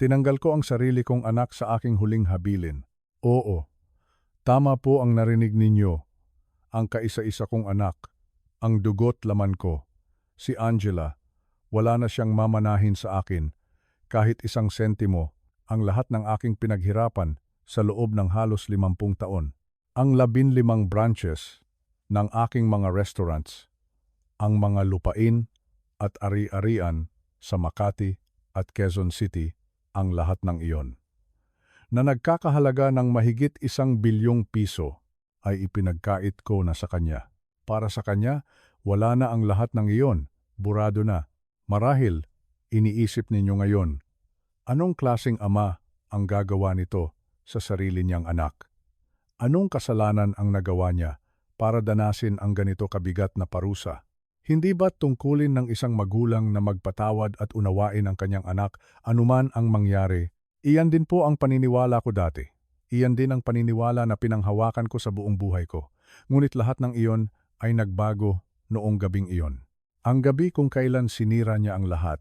Tinanggal ko ang sarili kong anak sa aking huling habilin. Oo, tama po ang narinig ninyo. Ang kaisa-isa kong anak, ang dugo't laman ko, si Angela, wala na siyang mamanahin sa akin. Kahit isang sentimo, ang lahat ng aking pinaghirapan sa loob ng halos 50 taon. Ang 15 branches ng aking mga restaurants, ang mga lupain at ari-arian sa Makati at Quezon City, ang lahat ng iyon, na nagkakahalaga ng mahigit 1 bilyong piso, ay ipinagkait ko na sa kanya. Para sa kanya, wala na ang lahat ng iyon, burado na. Marahil, iniisip ninyo ngayon, anong klaseng ama ang gagawa nito sa sarili niyang anak? Anong kasalanan ang nagawa niya para danasin ang ganito kabigat na parusa? Hindi ba tungkulin ng isang magulang na magpatawad at unawain ang kanyang anak anuman ang mangyari? Iyan din po ang paniniwala ko dati. Iyan din ang paniniwala na pinanghawakan ko sa buong buhay ko. Ngunit lahat ng iyon ay nagbago noong gabing iyon. Ang gabi kung kailan sinira niya ang lahat.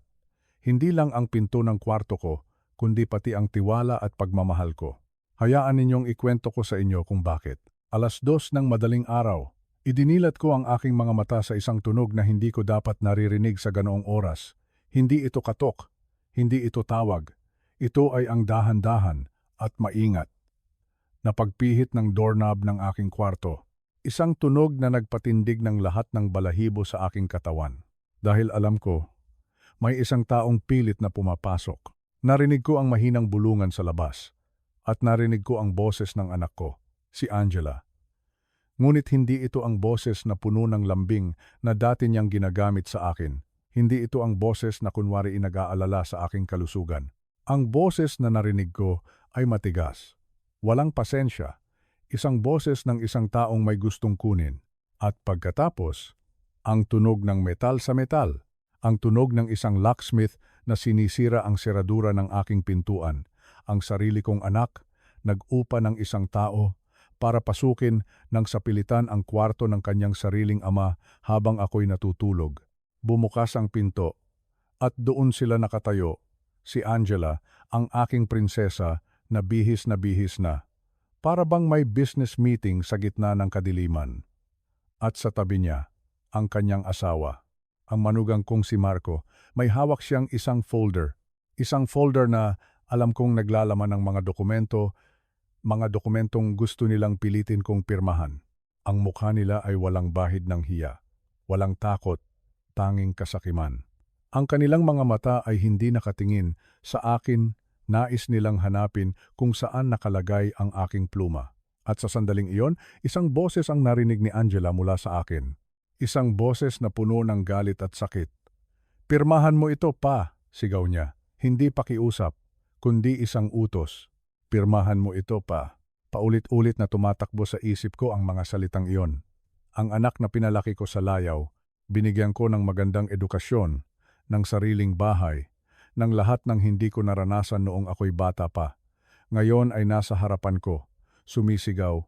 Hindi lang ang pinto ng kwarto ko, kundi pati ang tiwala at pagmamahal ko. Hayaan ninyong ikwento ko sa inyo kung bakit. 2:00 ng madaling araw, idinilat ko ang aking mga mata sa isang tunog na hindi ko dapat naririnig sa ganoong oras. Hindi ito katok, hindi ito tawag. Ito ay ang dahan-dahan at maingat na pagpihit ng doorknob ng aking kwarto. Isang tunog na nagpatindig ng lahat ng balahibo sa aking katawan. Dahil alam ko, may isang taong pilit na pumapasok. Narinig ko ang mahinang bulungan sa labas. At narinig ko ang boses ng anak ko, si Angela. Ngunit hindi ito ang boses na puno ng lambing na dati niyang ginagamit sa akin. Hindi ito ang boses na kunwari inag-aalala sa aking kalusugan. Ang boses na narinig ko ay matigas. Walang pasensya. Isang boses ng isang taong may gustong kunin. At pagkatapos, ang tunog ng metal sa metal. Ang tunog ng isang locksmith na sinisira ang seradura ng aking pintuan. Ang sarili kong anak, nag-upa ng isang tao para pasukin ng sapilitan ang kwarto ng kanyang sariling ama habang ako'y natutulog. Bumukas ang pinto at doon sila nakatayo. Si Angela, ang aking prinsesa na bihis na. Para bang may business meeting sa gitna ng kadiliman. At sa tabi niya, ang kanyang asawa. Ang manugang kong si Marco, may hawak siyang isang folder. Isang folder na alam kong naglalaman ng mga dokumentong gusto nilang pilitin kong pirmahan. Ang mukha nila ay walang bahid ng hiya, walang takot, tanging kasakiman. Ang kanilang mga mata ay hindi nakatingin sa akin, nais nilang hanapin kung saan nakalagay ang aking pluma. At sa sandaling iyon, isang boses ang narinig ni Angela mula sa akin. Isang boses na puno ng galit at sakit. "Pirmahan mo ito, pa," sigaw niya. Hindi pakiusap, kundi isang utos. "Pirmahan mo ito, pa." Paulit-ulit na tumatakbo sa isip ko ang mga salitang iyon. Ang anak na pinalaki ko sa layaw, binigyan ko ng magandang edukasyon, ng sariling bahay, ng lahat ng hindi ko naranasan noong ako'y bata pa. Ngayon ay nasa harapan ko, sumisigaw.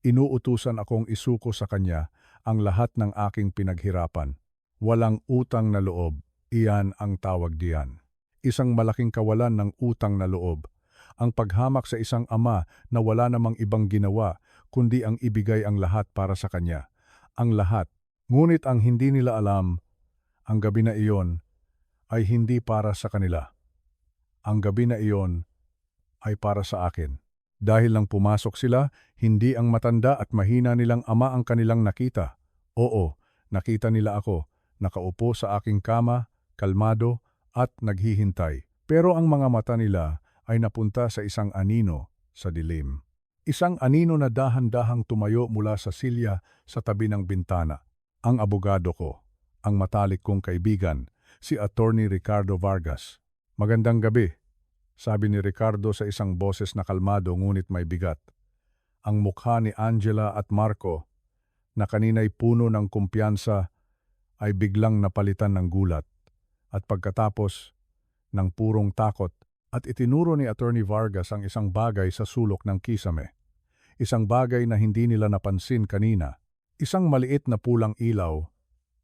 Inuutusan akong isuko sa kanya ang lahat ng aking pinaghirapan. Walang utang na loob, iyan ang tawag diyan. Isang malaking kawalan ng utang na loob. Ang paghamak sa isang ama na wala namang ibang ginawa, kundi ang ibigay ang lahat para sa kanya. Ang lahat. Ngunit ang hindi nila alam, ang gabi na iyon ay hindi para sa kanila. Ang gabi na iyon ay para sa akin. Dahil lang pumasok sila, hindi ang matanda at mahina nilang ama ang kanilang nakita. Oo, nakita nila ako, nakaupo sa aking kama, kalmado at naghihintay. Pero ang mga mata nila ay napunta sa isang anino sa dilim. Isang anino na dahan-dahang tumayo mula sa silya sa tabi ng bintana. Ang abogado ko, ang matalik kong kaibigan, si Attorney Ricardo Vargas. "Magandang gabi," sabi ni Ricardo sa isang boses na kalmado ngunit may bigat. Ang mukha ni Angela at Marco, na kanina'y puno ng kumpiyansa, ay biglang napalitan ng gulat. At pagkatapos ng purong takot, at itinuro ni Attorney Vargas ang isang bagay sa sulok ng kisame. Isang bagay na hindi nila napansin kanina. Isang maliit na pulang ilaw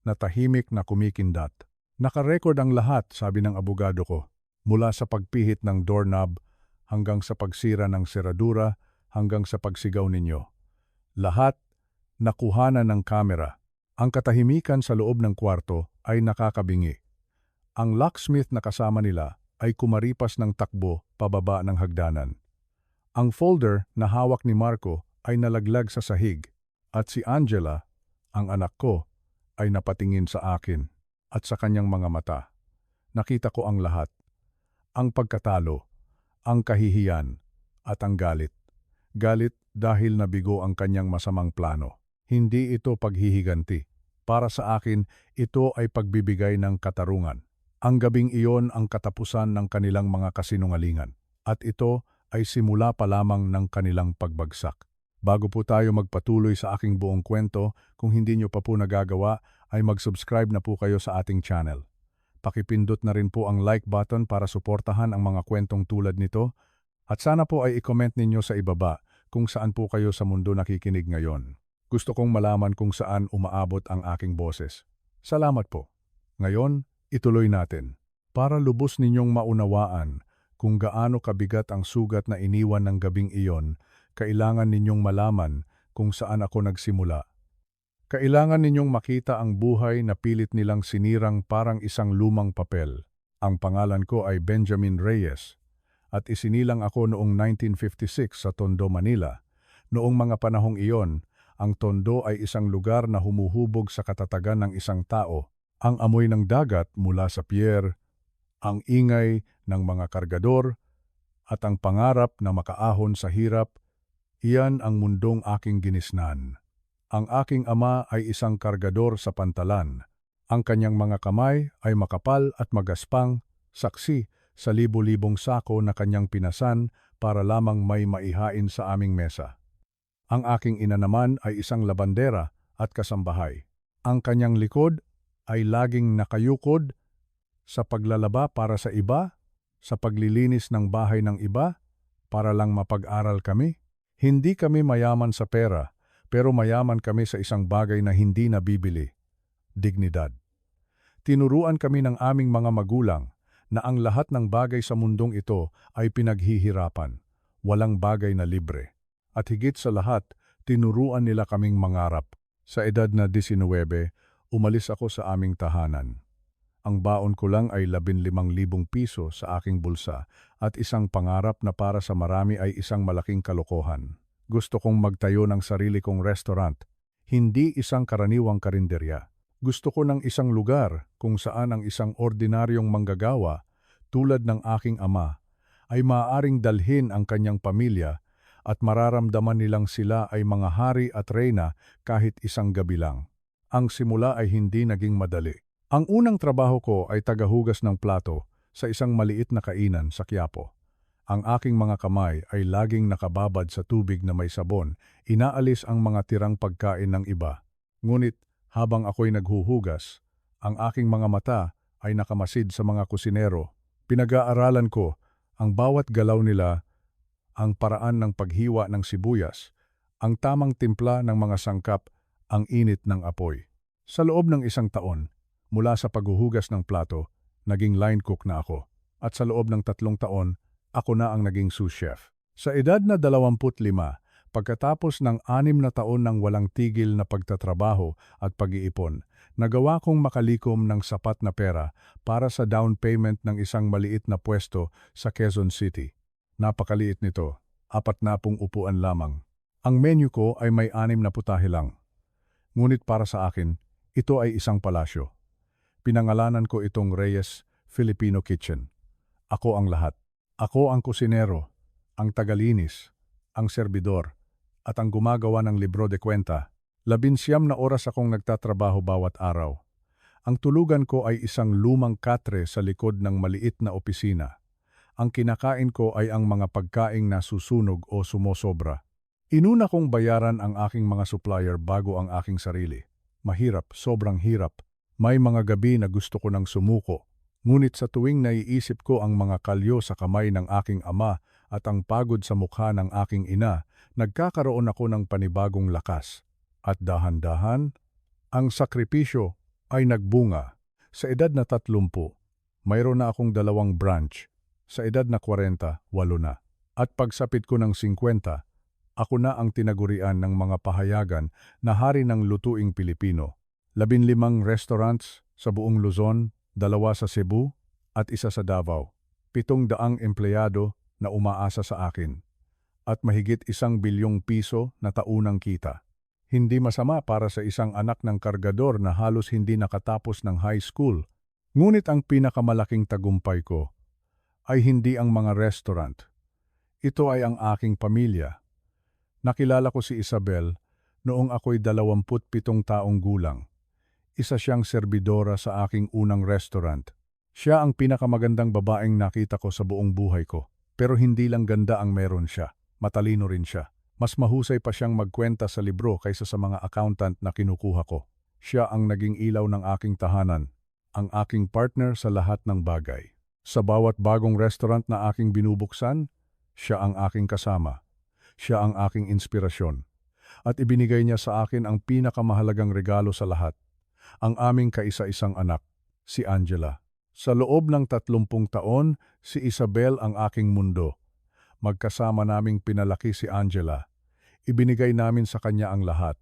na tahimik na kumikindat. "Nakarecord ang lahat," sabi ng abogado ko. Mula sa pagpihit ng doorknob hanggang sa pagsira ng seradura hanggang sa pagsigaw ninyo. Lahat nakuhanan ng kamera. Ang katahimikan sa loob ng kwarto ay nakakabingi. Ang locksmith na kasama nila ay kumaripas ng takbo pababa ng hagdanan. Ang folder na hawak ni Marco ay nalaglag sa sahig at si Angela, ang anak ko, ay napatingin sa akin at sa kanyang mga mata. Nakita ko ang lahat. Ang pagkatalo, ang kahihiyan, at ang galit. Galit dahil nabigo ang kanyang masamang plano. Hindi ito paghihiganti. Para sa akin, ito ay pagbibigay ng katarungan. Ang gabing iyon ang katapusan ng kanilang mga kasinungalingan. At ito ay simula pa lamang ng kanilang pagbagsak. Bago po tayo magpatuloy sa aking buong kwento, kung hindi nyo pa po nagagawa, ay mag-subscribe na po kayo sa ating channel. Pakipindot na rin po ang like button para suportahan ang mga kwentong tulad nito. At sana po ay i-comment ninyo sa ibaba kung saan po kayo sa mundo nakikinig ngayon. Gusto kong malaman kung saan umaabot ang aking boses. Salamat po. Ngayon, ituloy natin. Para lubos ninyong maunawaan kung gaano kabigat ang sugat na iniwan ng gabing iyon, kailangan ninyong malaman kung saan ako nagsimula. Kailangan ninyong makita ang buhay na pilit nilang sinirang parang isang lumang papel. Ang pangalan ko ay Benjamin Reyes at isinilang ako noong 1956 sa Tondo, Manila. Noong mga panahong iyon, ang Tondo ay isang lugar na humuhubog sa katatagan ng isang tao. Ang amoy ng dagat mula sa pier, ang ingay ng mga kargador, at ang pangarap na makaahon sa hirap, iyan ang mundong aking ginisnan. Ang aking ama ay isang kargador sa pantalan. Ang kanyang mga kamay ay makapal at magaspang, saksi sa libo-libong sako na kanyang pinasan para lamang may maihain sa aming mesa. Ang aking ina naman ay isang labandera at kasambahay. Ang kanyang likod ay laging nakayukod sa paglalaba para sa iba, sa paglilinis ng bahay ng iba, para lang mapag-aral kami. Hindi kami mayaman sa pera, pero mayaman kami sa isang bagay na hindi nabibili, dignidad. Tinuruan kami ng aming mga magulang na ang lahat ng bagay sa mundong ito ay pinaghihirapan, walang bagay na libre. At higit sa lahat, tinuruan nila kaming mangarap. Sa edad na 19, umalis ako sa aming tahanan. Ang baon ko lang ay 15,000 piso sa aking bulsa at isang pangarap na para sa marami ay isang malaking kalokohan. Gusto kong magtayo ng sarili kong restaurant, hindi isang karaniwang karinderya. Gusto ko ng isang lugar kung saan ang isang ordinaryong manggagawa, tulad ng aking ama, ay maaaring dalhin ang kanyang pamilya at mararamdaman nilang sila ay mga hari at reyna kahit isang gabi lang. Ang simula ay hindi naging madali. Ang unang trabaho ko ay tagahugas ng plato sa isang maliit na kainan sa Quiapo. Ang aking mga kamay ay laging nakababad sa tubig na may sabon, inaalis ang mga tirang pagkain ng iba. Ngunit habang ako'y naghuhugas, ang aking mga mata ay nakamasid sa mga kusinero. Pinag-aaralan ko ang bawat galaw nila, ang paraan ng paghiwa ng sibuyas, ang tamang timpla ng mga sangkap, ang init ng apoy. Sa loob ng isang taon, mula sa paghuhugas ng plato, naging line cook na ako. At sa loob ng 3 taon, ako na ang naging sous chef. Sa edad na 25, pagkatapos ng 6 na taon ng walang tigil na pagtatrabaho at pag-iipon, nagawa kong makalikom ng sapat na pera para sa down payment ng isang maliit na pwesto sa Quezon City. Napakaliit nito, 40 upuan lamang. Ang menu ko ay may 6 na putahe lang. Ngunit para sa akin, ito ay isang palasyo. Pinangalanan ko itong Reyes Filipino Kitchen. Ako ang lahat. Ako ang kusinero, ang tagalinis, ang serbidor, at ang gumagawa ng libro de kwenta. 19 na oras akong nagtatrabaho bawat araw. Ang tulugan ko ay isang lumang katre sa likod ng maliit na opisina. Ang kinakain ko ay ang mga pagkaing nasusunog o sumosobra. Inuna kong bayaran ang aking mga supplier bago ang aking sarili. Mahirap, sobrang hirap. May mga gabi na gusto ko nang sumuko. Ngunit sa tuwing naiisip ko ang mga kalyo sa kamay ng aking ama at ang pagod sa mukha ng aking ina, nagkakaroon ako ng panibagong lakas. At dahan-dahan, ang sakripisyo ay nagbunga. Sa edad na 30, mayroon na akong 2 branch, Sa edad na 40, 8 na. At pagsapit ko ng 50, ako na ang tinagurian ng mga pahayagan na hari ng lutuing Pilipino. 15 restaurants sa buong Luzon, 2 sa Cebu at 1 sa Davao. 700 empleyado na umaasa sa akin. At mahigit 1 bilyong piso na taunang kita. Hindi masama para sa isang anak ng kargador na halos hindi nakatapos ng high school. Ngunit ang pinakamalaking tagumpay ko ay hindi ang mga restaurant. Ito ay ang aking pamilya. Nakilala ko si Isabel noong ako'y 27 taong gulang. Isa siyang serbidora sa aking unang restaurant. Siya ang pinakamagandang babaeng nakita ko sa buong buhay ko. Pero hindi lang ganda ang meron siya. Matalino rin siya. Mas mahusay pa siyang magkwenta sa libro kaysa sa mga accountant na kinukuha ko. Siya ang naging ilaw ng aking tahanan, ang aking partner sa lahat ng bagay. Sa bawat bagong restaurant na aking binubuksan, siya ang aking kasama. Siya ang aking inspirasyon. At ibinigay niya sa akin ang pinakamahalagang regalo sa lahat, ang aming kaisa-isang anak, si Angela. Sa loob ng 30 taon, si Isabel ang aking mundo. Magkasama naming pinalaki si Angela. Ibinigay namin sa kanya ang lahat.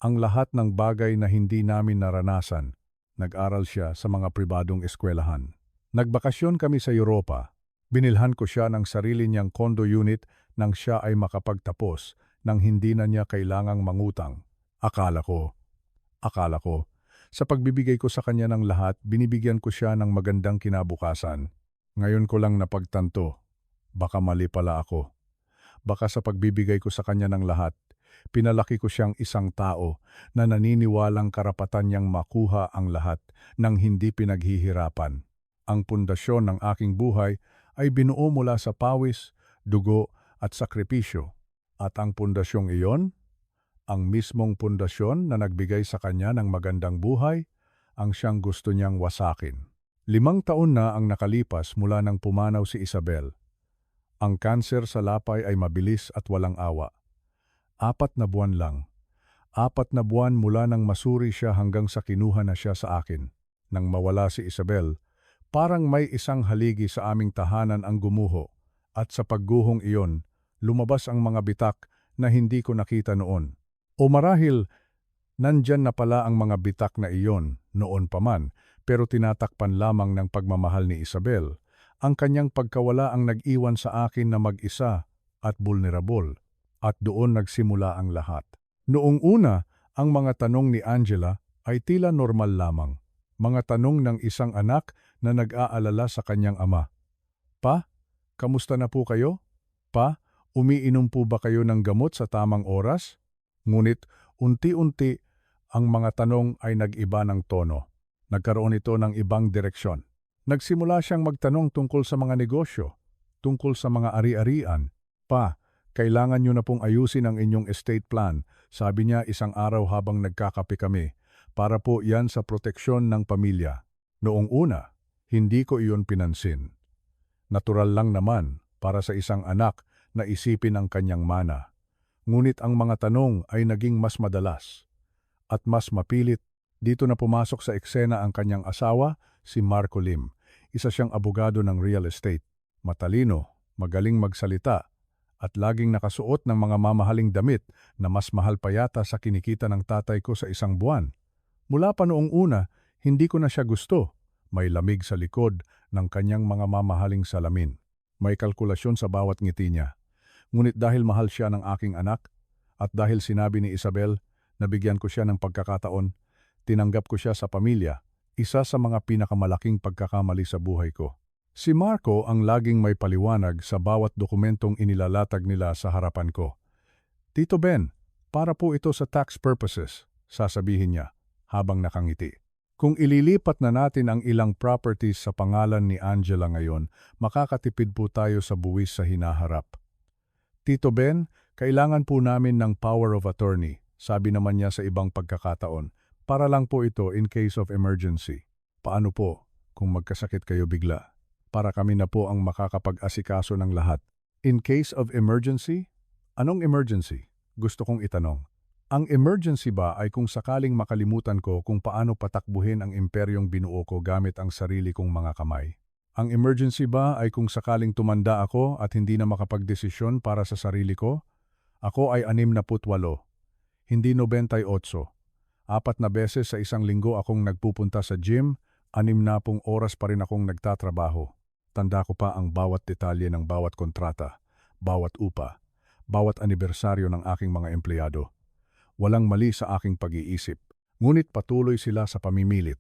Ang lahat ng bagay na hindi namin naranasan. Nag-aral siya sa mga pribadong eskwelahan. Nagbakasyon kami sa Europa. Binilhan ko siya ng sarili niyang condo unit nang siya ay makapagtapos nang hindi na niya kailangang mangutang. Akala ko, sa pagbibigay ko sa kanya ng lahat, binibigyan ko siya ng magandang kinabukasan. Ngayon ko lang napagtanto. Baka mali pala ako. Baka sa pagbibigay ko sa kanya ng lahat, pinalaki ko siyang isang tao na naniniwalang karapatan niyang makuha ang lahat nang hindi pinaghihirapan. Ang pundasyon ng aking buhay ay binuo mula sa pawis, dugo at sakripisyo. At ang pundasyong iyon, ang mismong pundasyon na nagbigay sa kanya ng magandang buhay, ang siyang gusto niyang wasakin. 5 taon na ang nakalipas mula nang pumanaw si Isabel. Ang kanser sa lapay ay mabilis at walang awa. 4 na buwan lang. 4 na buwan mula nang masuri siya hanggang sa kinuha na siya sa akin. Nang mawala si Isabel, parang may isang haligi sa aming tahanan ang gumuho. At sa pagguhong iyon, lumabas ang mga bitak na hindi ko nakita noon. O marahil, nandyan na pala ang mga bitak na iyon noon pa man, pero tinatakpan lamang ng pagmamahal ni Isabel. Ang kanyang pagkawala ang nag-iwan sa akin na mag-isa at vulnerable. At doon nagsimula ang lahat. Noong una, ang mga tanong ni Angela ay tila normal lamang. Mga tanong ng isang anak na nag-aalala sa kanyang ama. Pa, kamusta na po kayo? Pa, umiinom po ba kayo ng gamot sa tamang oras? Ngunit unti-unti, ang mga tanong ay nag-iba ng tono. Nagkaroon ito ng ibang direksyon. Nagsimula siyang magtanong tungkol sa mga negosyo, tungkol sa mga ari-arian. Pa, kailangan niyo na pong ayusin ang inyong estate plan, sabi niya isang araw habang nagkakape kami, para po yan sa proteksyon ng pamilya. Noong una, hindi ko iyon pinansin. Natural lang naman para sa isang anak na isipin ang kanyang mana. Ngunit ang mga tanong ay naging mas madalas at mas mapilit. Dito na pumasok sa eksena ang kanyang asawa, si Marco Lim. Isa siyang abogado ng real estate. Matalino, magaling magsalita, at laging nakasuot ng mga mamahaling damit na mas mahal pa yata sa kinikita ng tatay ko sa isang buwan. Mula pa noong una, hindi ko na siya gusto. May lamig sa likod ng kanyang mga mamahaling salamin. May kalkulasyon sa bawat ngiti niya. Ngunit dahil mahal siya ng aking anak, at dahil sinabi ni Isabel na bigyan ko siya ng pagkakataon, tinanggap ko siya sa pamilya, isa sa mga pinakamalaking pagkakamali sa buhay ko. Si Marco ang laging may paliwanag sa bawat dokumentong inilalatag nila sa harapan ko. Tito Ben, para po ito sa tax purposes, sasabihin niya habang nakangiti. Kung ililipat na natin ang ilang properties sa pangalan ni Angela ngayon, makakatipid po tayo sa buwis sa hinaharap. Tito Ben, kailangan po namin ng power of attorney, sabi naman niya sa ibang pagkakataon. Para lang po ito in case of emergency. Paano po kung magkasakit kayo bigla? Para kami na po ang makakapag-asikaso ng lahat. In case of emergency? Anong emergency? Gusto kong itanong. Ang emergency ba ay kung sakaling makalimutan ko kung paano patakbuhin ang imperyong binuo ko gamit ang sarili kong mga kamay? Ang emergency ba ay kung sakaling tumanda ako at hindi na makapagdesisyon para sa sarili ko? Ako ay 68, hindi 98. 4 na beses sa isang linggo akong nagpupunta sa gym, 60 oras pa rin akong nagtatrabaho. Tanda ko pa ang bawat detalye ng bawat kontrata, bawat upa, bawat anibersaryo ng aking mga empleyado. Walang mali sa aking pag-iisip, ngunit patuloy sila sa pamimilit.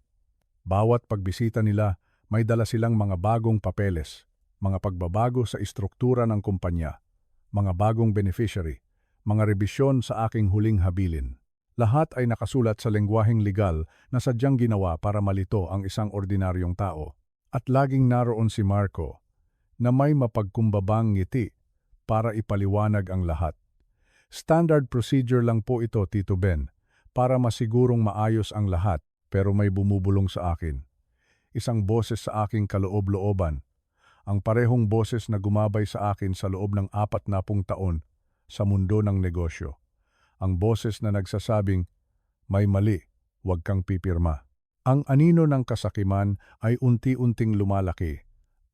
Bawat pagbisita nila, may dala silang mga bagong papeles, mga pagbabago sa istruktura ng kumpanya, mga bagong beneficiary, mga rebisyon sa aking huling habilin. Lahat ay nakasulat sa lengguwaheng legal na sadyang ginawa para malito ang isang ordinaryong tao. At laging naroon si Marco, na may mapagkumbabang ngiti para ipaliwanag ang lahat. Standard procedure lang po ito, Tito Ben, para masigurong maayos ang lahat, pero may bumubulong sa akin. Isang boses sa aking kaloob-looban, ang parehong boses na gumabay sa akin sa loob ng 40 taon sa mundo ng negosyo. Ang boses na nagsasabing, may mali, huwag kang pipirma. Ang anino ng kasakiman ay unti-unting lumalaki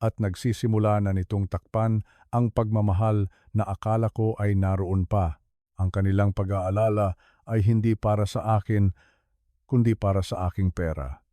at nagsisimula na nitong takpan ang pagmamahal na akala ko ay naroon pa. Ang kanilang pag-aalala ay hindi para sa akin, kundi para sa aking pera.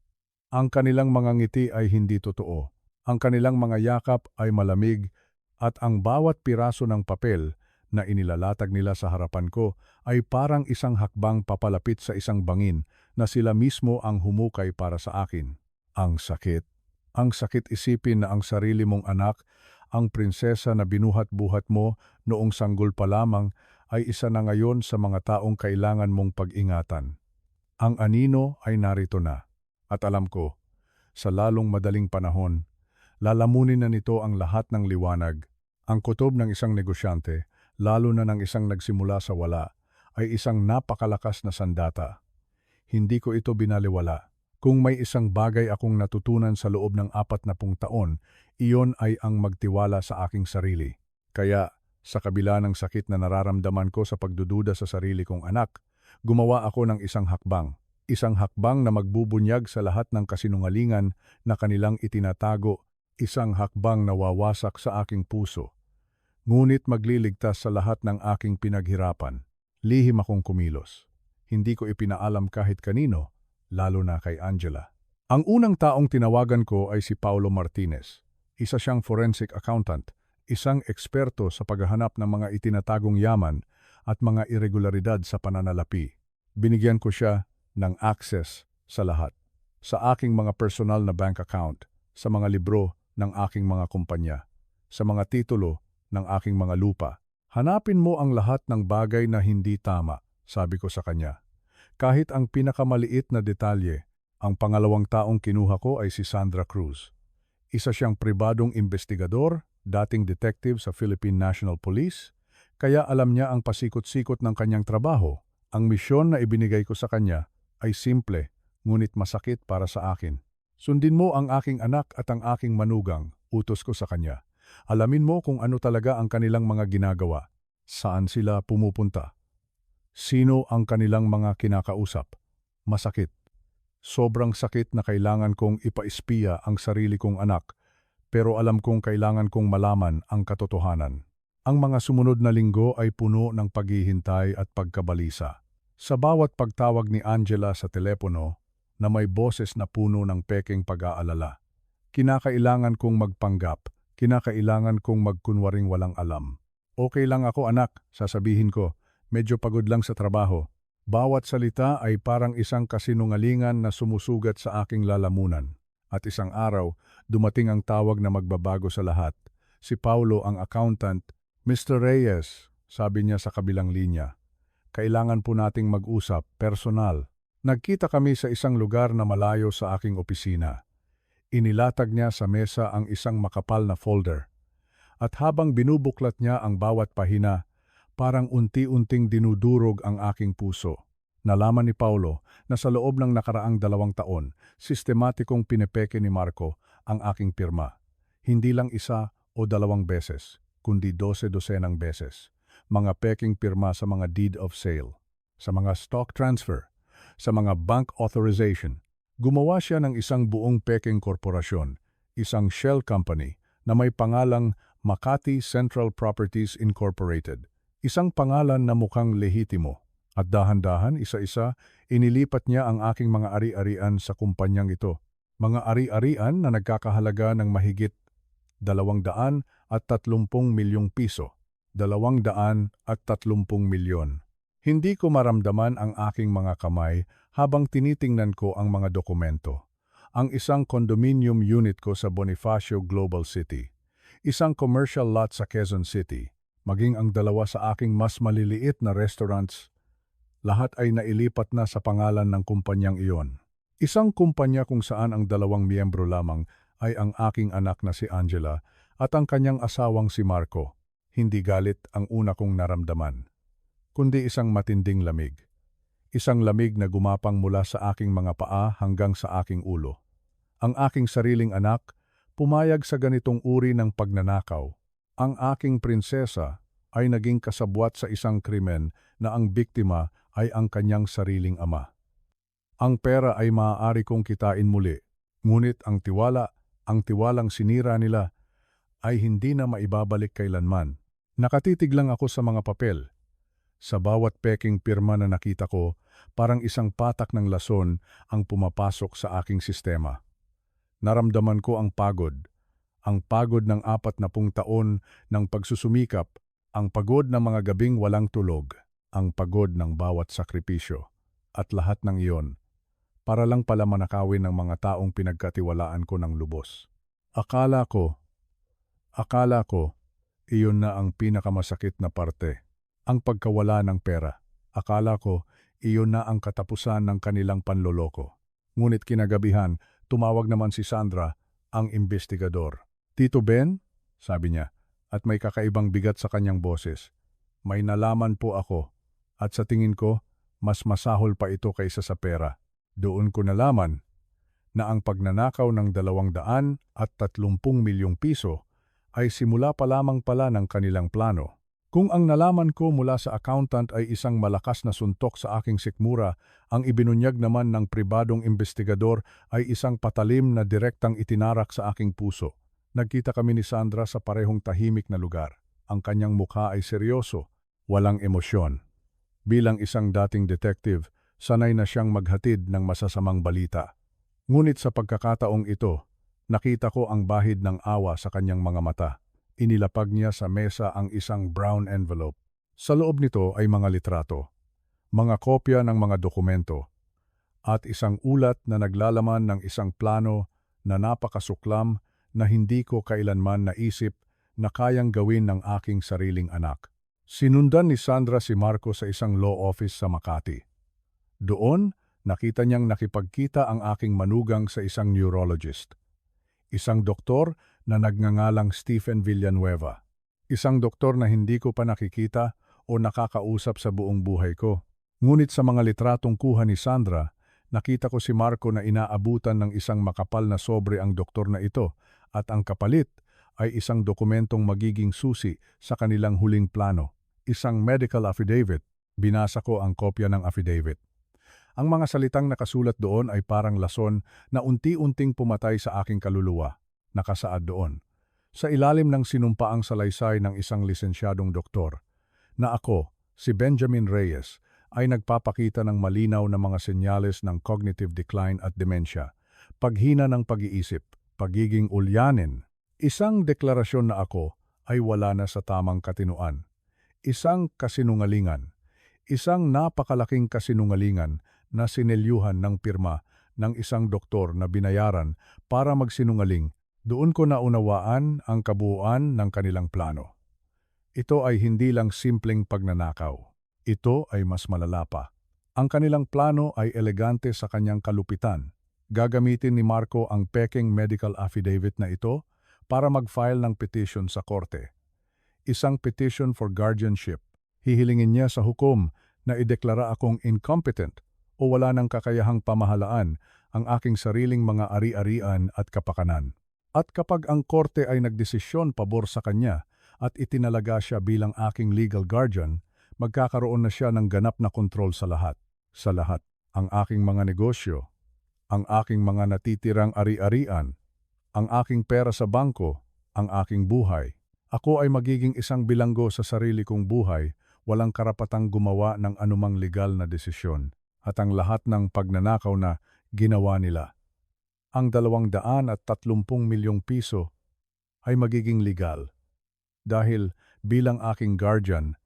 Ang kanilang mga ngiti ay hindi totoo. Ang kanilang mga yakap ay malamig at ang bawat piraso ng papel na inilalatag nila sa harapan ko ay parang isang hakbang papalapit sa isang bangin na sila mismo ang humukay para sa akin. Ang sakit. Ang sakit isipin na ang sarili mong anak, ang prinsesa na binuhat-buhat mo noong sanggol pa lamang, ay isa na ngayon sa mga taong kailangan mong pag-ingatan. Ang anino ay narito na. At alam ko, sa lalong madaling panahon, lalamunin na nito ang lahat ng liwanag. Ang kutob ng isang negosyante, lalo na ng isang nagsimula sa wala, ay isang napakalakas na sandata. Hindi ko ito binaliwala. Kung may isang bagay akong natutunan sa loob ng 40 taon, iyon ay ang magtiwala sa aking sarili. Kaya, sa kabila ng sakit na nararamdaman ko sa pagdududa sa sarili kong anak, gumawa ako ng isang hakbang. Isang hakbang na magbubunyag sa lahat ng kasinungalingan na kanilang itinatago, isang hakbang na wawasak sa aking puso. Ngunit magliligtas sa lahat ng aking pinaghirapan. Lihim akong kumilos. Hindi ko ipinaalam kahit kanino, lalo na kay Angela. Ang unang taong tinawagan ko ay si Paulo Martinez. Isa siyang forensic accountant, isang eksperto sa paghahanap ng mga itinatagong yaman at mga irregularidad sa pananalapi. Binigyan ko siya ng access sa lahat. Sa aking mga personal na bank account, sa mga libro ng aking mga kumpanya, sa mga titulo ng aking mga lupa. Hanapin mo ang lahat ng bagay na hindi tama, sabi ko sa kanya. Kahit ang pinakamaliit na detalye, ang pangalawang taong kinuha ko ay si Sandra Cruz. Isa siyang pribadong investigador, dating detective sa Philippine National Police, kaya alam niya ang pasikot-sikot ng kanyang trabaho. Ang misyon na ibinigay ko sa kanya ay simple, ngunit masakit para sa akin. Sundin mo ang aking anak at ang aking manugang, utos ko sa kanya. Alamin mo kung ano talaga ang kanilang mga ginagawa. Saan sila pumupunta? Sino ang kanilang mga kinakausap? Masakit. Sobrang sakit na kailangan kong ipaispiya ang sarili kong anak, pero alam kong kailangan kong malaman ang katotohanan. Ang mga sumunod na linggo ay puno ng paghihintay at pagkabalisa. Sa bawat pagtawag ni Angela sa telepono na may boses na puno ng pekeng pag-aalala, kinakailangan kong magpanggap, kinakailangan kong magkunwaring walang alam. Okay lang ako anak, sasabihin ko, medyo pagod lang sa trabaho. Bawat salita ay parang isang kasinungalingan na sumusugat sa aking lalamunan. At isang araw, dumating ang tawag na magbabago sa lahat. Si Paulo ang accountant. Mr. Reyes, sabi niya sa kabilang linya. Kailangan po nating mag-usap, personal. Nagkita kami sa isang lugar na malayo sa aking opisina. Inilatag niya sa mesa ang isang makapal na folder. At habang binubuklat niya ang bawat pahina, parang unti-unting dinudurog ang aking puso. Nalaman ni Paulo na sa loob ng nakaraang 2 taon, sistematikong pinepeke ni Marco ang aking pirma. Hindi lang 1 o 2 beses, kundi 12 beses. Mga peking pirma sa mga deed of sale, sa mga stock transfer, sa mga bank authorization. Gumawa siya ng isang buong peking korporasyon, isang shell company na may pangalang Makati Central Properties Incorporated. Isang pangalan na mukhang lehitimo. At dahan-dahan, isa-isa, inilipat niya ang aking mga ari-arian sa kumpanyang ito. Mga ari-arian na nagkakahalaga ng mahigit 230 milyong piso. 230 milyon. Hindi ko maramdaman ang aking mga kamay habang tinitingnan ko ang mga dokumento. Ang isang condominium unit ko sa Bonifacio Global City. Isang commercial lot sa Quezon City. Maging ang dalawa sa aking mas maliliit na restaurants. Lahat ay nailipat na sa pangalan ng kumpanyang iyon. Isang kumpanya kung saan ang 2 miyembro lamang ay ang aking anak na si Angela at ang kanyang asawang si Marco. Hindi galit ang una kong naramdaman, kundi isang matinding lamig. Isang lamig na gumapang mula sa aking mga paa hanggang sa aking ulo. Ang aking sariling anak pumayag sa ganitong uri ng pagnanakaw. Ang aking prinsesa ay naging kasabwat sa isang krimen na ang biktima ay ang kanyang sariling ama. Ang pera ay maaari kong kitain muli, ngunit ang tiwalang sinira nila, ay hindi na maibabalik kailanman. Nakatitig lang ako sa mga papel. Sa bawat peking pirma na nakita ko, parang isang patak ng lason ang pumapasok sa aking sistema. Naramdaman ko ang pagod ng 40 taon ng pagsusumikap, ang pagod ng mga gabing walang tulog, ang pagod ng bawat sakripisyo, at lahat ng iyon, para lang pala manakawin ng mga taong pinagkatiwalaan ko ng lubos. Akala ko, iyon na ang pinakamasakit na parte, ang pagkawala ng pera. Akala ko, iyon na ang katapusan ng kanilang panloloko. Ngunit kinagabihan, tumawag naman si Sandra, ang investigador. "Tito Ben," sabi niya, at may kakaibang bigat sa kanyang boses. "May nalaman po ako, at sa tingin ko, mas masahol pa ito kaysa sa pera. Doon ko nalaman na ang pagnanakaw ng 230 milyong piso ay simula pa lamang pala ng kanilang plano. Kung ang nalaman ko mula sa accountant ay isang malakas na suntok sa aking sikmura, ang ibinunyag naman ng pribadong investigador ay isang patalim na direktang itinarak sa aking puso. Nagkita kami ni Sandra sa parehong tahimik na lugar. Ang kanyang mukha ay seryoso, walang emosyon. Bilang isang dating detective, sanay na siyang maghatid ng masasamang balita. Ngunit sa pagkakataong ito, nakita ko ang bahid ng awa sa kanyang mga mata. Inilapag niya sa mesa ang isang brown envelope. Sa loob nito ay mga litrato, mga kopya ng mga dokumento, at isang ulat na naglalaman ng isang plano na napakasuklam na hindi ko kailanman naisip na kayang gawin ng aking sariling anak. Sinundan ni Sandra si Marco sa isang law office sa Makati. Doon, nakita niyang nakipagkita ang aking manugang sa isang neurologist. Isang doktor na nagngangalang Stephen Villanueva. Isang doktor na hindi ko pa nakikita o nakakausap sa buong buhay ko. Ngunit sa mga litratong kuha ni Sandra, nakita ko si Marco na inaabutan ng isang makapal na sobre ang doktor na ito at ang kapalit ay isang dokumentong magiging susi sa kanilang huling plano. Isang medical affidavit. Binasa ko ang kopya ng affidavit. Ang mga salitang nakasulat doon ay parang lason na unti-unting pumatay sa aking kaluluwa. Nakasaad doon, sa ilalim ng sinumpaang salaysay ng isang lisensyadong doktor, na ako, si Benjamin Reyes, ay nagpapakita ng malinaw na mga senyales ng cognitive decline at dementia, paghina ng pag-iisip, pagiging ulyanin. Isang deklarasyon na ako ay wala na sa tamang katinuan. Isang kasinungalingan. Isang napakalaking kasinungalingan na sinelyuhan ng pirma ng isang doktor na binayaran para magsinungaling. Doon ko naunawaan ang kabuuan ng kanilang plano. Ito ay hindi lang simpleng pagnanakaw. Ito ay mas malala pa. Ang kanilang plano ay elegante sa kanyang kalupitan. Gagamitin ni Marco ang peking medical affidavit na ito para mag-file ng petition sa korte. Isang petition for guardianship. Hihilingin niya sa hukom na ideklara akong incompetent o wala ng kakayahang pamahalaan ang aking sariling mga ari-arian at kapakanan. At kapag ang korte ay nagdesisyon pabor sa kanya at itinalaga siya bilang aking legal guardian, magkakaroon na siya ng ganap na kontrol sa lahat. Sa lahat, ang aking mga negosyo, ang aking mga natitirang ari-arian, Ang aking pera sa bangko, ang aking buhay. Ako ay magiging isang bilanggo sa sarili kong buhay, walang karapatang gumawa ng anumang legal na desisyon. At ang lahat ng pagnanakaw na ginawa nila. Ang 230 milyong piso ay magiging legal. Dahil bilang aking guardian,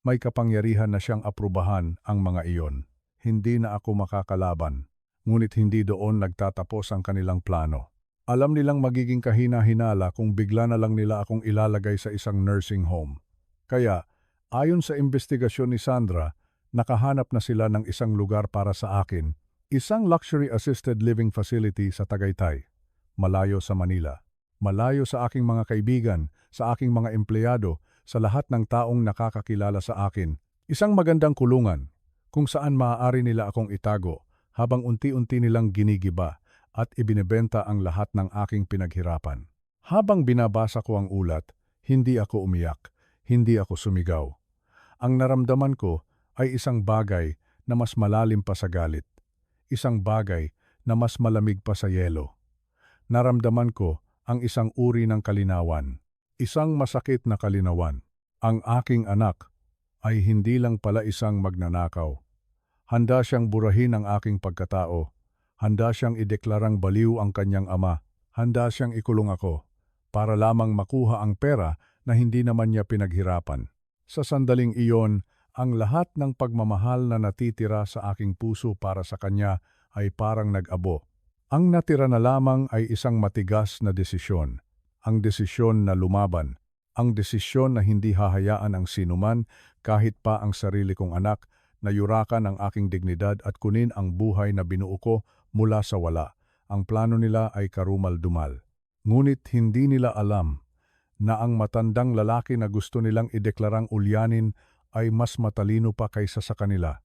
may kapangyarihan na siyang aprubahan ang mga iyon. Hindi na ako makakalaban. Ngunit hindi doon nagtatapos ang kanilang plano. Alam nilang magiging kahina-hinala kung bigla na lang nila akong ilalagay sa isang nursing home. Kaya, ayon sa investigasyon ni Sandra, nakahanap na sila ng isang lugar para sa akin, isang luxury assisted living facility sa Tagaytay, malayo sa Manila. Malayo sa aking mga kaibigan, sa aking mga empleyado, sa lahat ng taong nakakakilala sa akin. Isang magandang kulungan, kung saan maaari nila akong itago, habang unti-unti nilang ginigiba at ibinebenta ang lahat ng aking pinaghirapan. Habang binabasa ko ang ulat, hindi ako umiyak, hindi ako sumigaw. Ang naramdaman ko ay isang bagay na mas malalim pa sa galit. Isang bagay na mas malamig pa sa yelo. Naramdaman ko ang isang uri ng kalinawan. Isang masakit na kalinawan. Ang aking anak ay hindi lang pala isang magnanakaw. Handa siyang burahin ang aking pagkatao. Handa siyang ideklarang baliw ang kanyang ama. Handa siyang ikulong ako para lamang makuha ang pera na hindi naman niya pinaghirapan. Sa sandaling iyon, ang lahat ng pagmamahal na natitira sa aking puso para sa kanya ay parang nag-abo. Ang natira na lamang ay isang matigas na desisyon. Ang desisyon na lumaban. Ang desisyon na hindi hahayaan ang sinuman, kahit pa ang sarili kong anak, na yurakan ang aking dignidad at kunin ang buhay na binuo ko mula sa wala. Ang plano nila ay karumal-dumal. Ngunit hindi nila alam na ang matandang lalaki na gusto nilang ideklarang ulyanin ay mas matalino pa kaysa sa kanila.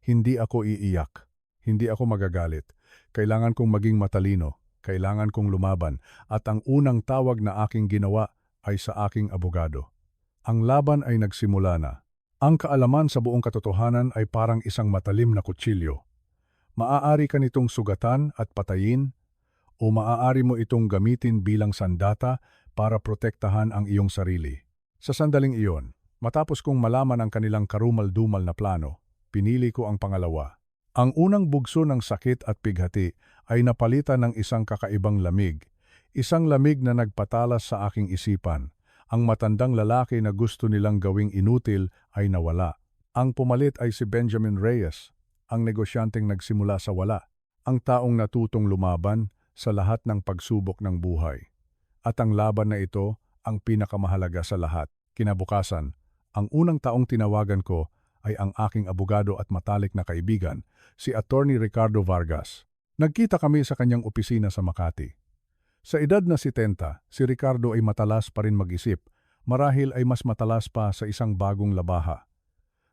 Hindi ako iiyak. Hindi ako magagalit. Kailangan kong maging matalino. Kailangan kong lumaban. At ang unang tawag na aking ginawa ay sa aking abogado. Ang laban ay nagsimula na. Ang kaalaman sa buong katotohanan ay parang isang matalim na kutsilyo. Maaari ka nitong sugatan at patayin, o maaari mo itong gamitin bilang sandata para protektahan ang iyong sarili. Sa sandaling iyon, matapos kong malaman ang kanilang karumal-dumal na plano, pinili ko ang pangalawa. Ang unang bugso ng sakit at pighati ay napalitan ng isang kakaibang lamig. Isang lamig na nagpatalas sa aking isipan. Ang matandang lalaki na gusto nilang gawing inutil ay nawala. Ang pumalit ay si Benjamin Reyes, ang negosyanteng nagsimula sa wala. Ang taong natutong lumaban sa lahat ng pagsubok ng buhay. At ang laban na ito ang pinakamahalaga sa lahat. Kinabukasan, ang unang taong tinawagan ko ay ang aking abogado at matalik na kaibigan, si Attorney Ricardo Vargas. Nagkita kami sa kanyang opisina sa Makati. Sa edad na 70, si Ricardo ay matalas pa rin mag-isip, marahil ay mas matalas pa sa isang bagong labaha.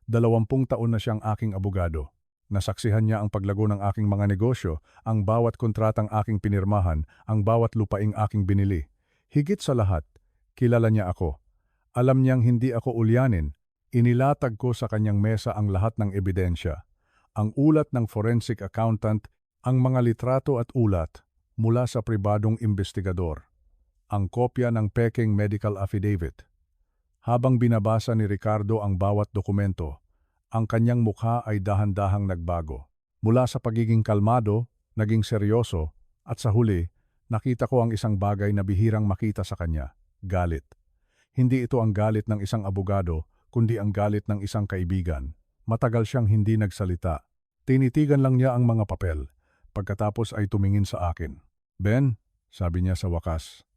20 taon na siyang aking abogado. Nasaksihan niya ang paglago ng aking mga negosyo, ang bawat kontratang aking pinirmahan, ang bawat lupaing aking binili. Higit sa lahat, kilala niya ako. Alam niyang hindi ako ulyanin. Inilatag ko sa kanyang mesa ang lahat ng ebidensya. Ang ulat ng forensic accountant, ang mga litrato at ulat mula sa pribadong investigador. Ang kopya ng peking medical affidavit. Habang binabasa ni Ricardo ang bawat dokumento, ang kanyang mukha ay dahan-dahang nagbago. Mula sa pagiging kalmado, naging seryoso, at sa huli, nakita ko ang isang bagay na bihirang makita sa kanya, galit. Hindi ito ang galit ng isang abogado, kundi ang galit ng isang kaibigan. Matagal siyang hindi nagsalita. Tinitigan lang niya ang mga papel. Pagkatapos ay tumingin sa akin. Ben, sabi niya sa wakas,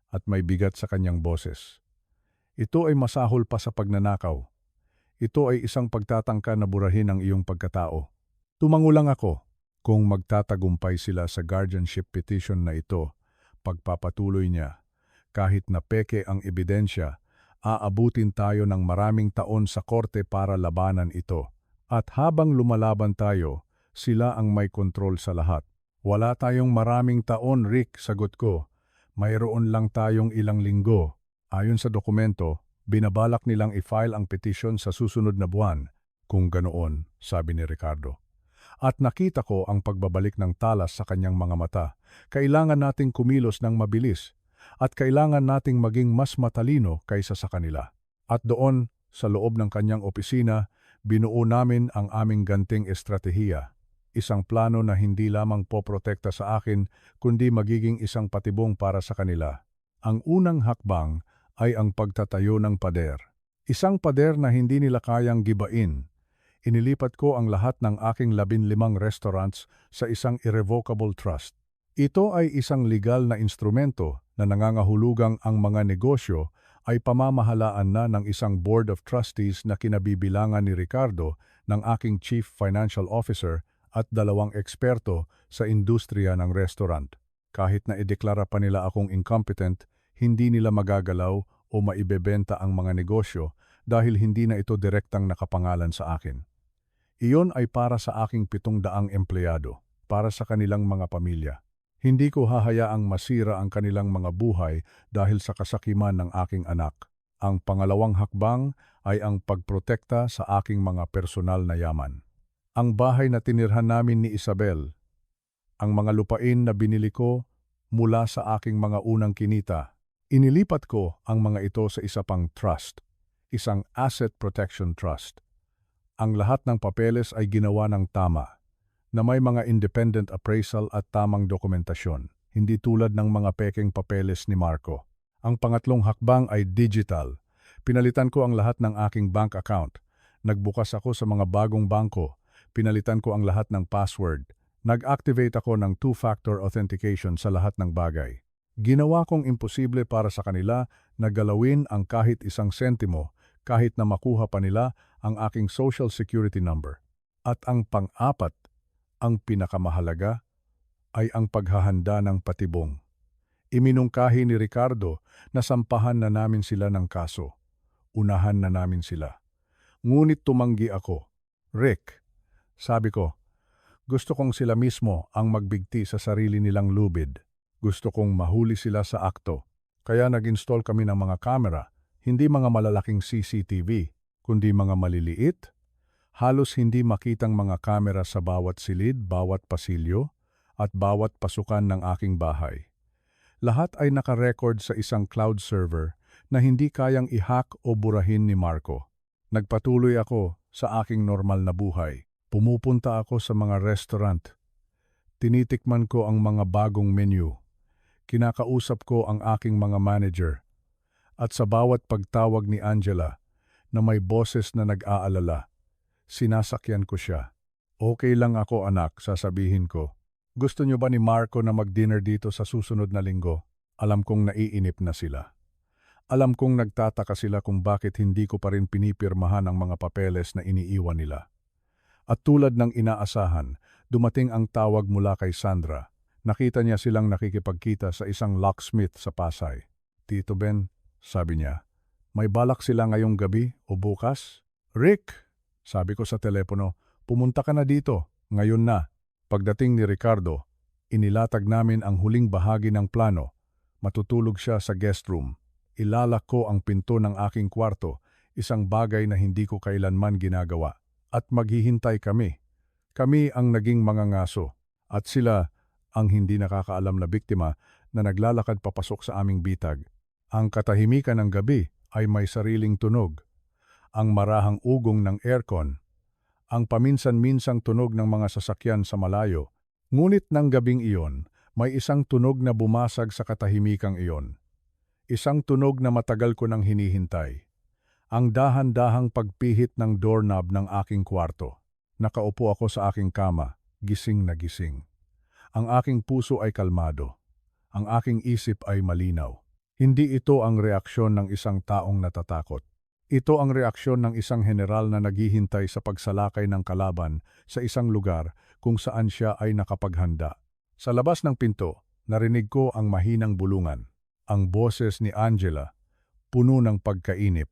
at may bigat sa kanyang boses. Ito ay masahol pa sa pagnanakaw. Ito ay isang pagtatangka na burahin ang iyong pagkatao. Tumango lang ako. Kung magtatagumpay sila sa guardianship petition na ito, pagpapatuloy niya. Kahit na peke ang ebidensya, aabutin tayo ng maraming taon sa korte para labanan ito. At habang lumalaban tayo, sila ang may kontrol sa lahat. Wala tayong maraming taon, Rick, sagot ko. Mayroon lang tayong ilang linggo. Ayon sa dokumento, binabalak nilang i-file ang petition sa susunod na buwan. Kung ganoon, sabi ni Ricardo. At nakita ko ang pagbabalik ng talas sa kanyang mga mata. Kailangan nating kumilos ng mabilis at kailangan nating maging mas matalino kaysa sa kanila. At doon, sa loob ng kanyang opisina, binuo namin ang aming ganting estratehiya. Isang plano na hindi lamang poprotekta sa akin, kundi magiging isang patibong para sa kanila. Ang unang hakbang ay ang pagtatayo ng pader. Isang pader na hindi nila kayang gibain. Inilipat ko ang lahat ng aking 15 restaurants sa isang irrevocable trust. Ito ay isang legal na instrumento na nangangahulugang ang mga negosyo ay pamamahalaan na ng isang board of trustees na kinabibilangan ni Ricardo, ng aking chief financial officer at 2 eksperto sa industriya ng restaurant. Kahit na ideklara pa nila akong incompetent, hindi nila magagalaw o maibebenta ang mga negosyo dahil hindi na ito direktang nakapangalan sa akin. Iyon ay para sa aking 700 empleyado, para sa kanilang mga pamilya. Hindi ko hahayaang masira ang kanilang mga buhay dahil sa kasakiman ng aking anak. Ang pangalawang hakbang ay ang pagprotekta sa aking mga personal na yaman. Ang bahay na tinirhan namin ni Isabel, ang mga lupain na binili ko mula sa aking mga unang kinita, inilipat ko ang mga ito sa isa pang trust, isang asset protection trust. Ang lahat ng papeles ay ginawa ng tama, na may mga independent appraisal at tamang dokumentasyon, hindi tulad ng mga pekeng papeles ni Marco. Ang pangatlong hakbang ay digital. Pinalitan ko ang lahat ng aking bank account. Nagbukas ako sa mga bagong bangko. Pinalitan ko ang lahat ng password. Nag-activate ako ng 2-factor authentication sa lahat ng bagay. Ginawa kong imposible para sa kanila na galawin ang kahit isang sentimo kahit na makuha pa nila ang aking social security number. At ang pang-apat, ang pinakamahalaga, ay ang paghahanda ng patibong. Iminungkahi ni Ricardo na sampahan na namin sila ng kaso. Unahan na namin sila. Ngunit tumanggi ako. Rick, sabi ko, gusto kong sila mismo ang magbigti sa sarili nilang lubid. Gusto kong mahuli sila sa akto. Kaya nag-install kami ng mga kamera, hindi mga malalaking CCTV, kundi mga maliliit, halos hindi makitang mga kamera sa bawat silid, bawat pasilyo, at bawat pasukan ng aking bahay. Lahat ay nakarecord sa isang cloud server na hindi kayang i-hack o burahin ni Marco. Nagpatuloy ako sa aking normal na buhay. Pumupunta ako sa mga restaurant. Tinitikman ko ang mga bagong menu. Kinakausap ko ang aking mga manager. At sa bawat pagtawag ni Angela na may boses na nag-aalala, sinasakyan ko siya. Okay lang ako anak, sasabihin ko. Gusto niyo ba ni Marco na mag-dinner dito sa susunod na linggo? Alam kong naiinip na sila. Alam kong nagtataka sila kung bakit hindi ko pa rin pinipirmahan ang mga papeles na iniiwan nila. At tulad ng inaasahan, dumating ang tawag mula kay Sandra. Nakita niya silang nakikipagkita sa isang locksmith sa Pasay. Tito Ben, sabi niya, may balak sila ngayong gabi o bukas? Rick, sabi ko sa telepono, pumunta ka na dito, ngayon na. Pagdating ni Ricardo, inilatag namin ang huling bahagi ng plano. Matutulog siya sa guest room. Ilalak ko ang pinto ng aking kwarto, isang bagay na hindi ko kailanman ginagawa. At maghihintay kami. Kami ang naging mga ngaso. At sila ang hindi nakakaalam na biktima na naglalakad papasok sa aming bitag. Ang katahimikan ng gabi ay may sariling tunog. Ang marahang ugong ng aircon. Ang paminsan-minsang tunog ng mga sasakyan sa malayo. Ngunit ng gabing iyon, may isang tunog na bumasag sa katahimikang iyon. Isang tunog na matagal ko nang hinihintay. Ang dahan-dahang pagpihit ng doorknob ng aking kwarto. Nakaupo ako sa aking kama, gising na gising. Ang aking puso ay kalmado. Ang aking isip ay malinaw. Hindi ito ang reaksyon ng isang taong natatakot. Ito ang reaksyon ng isang general na naghihintay sa pagsalakay ng kalaban sa isang lugar kung saan siya ay nakapaghanda. Sa labas ng pinto, narinig ko ang mahinang bulungan. Ang boses ni Angela, puno ng pagkainip.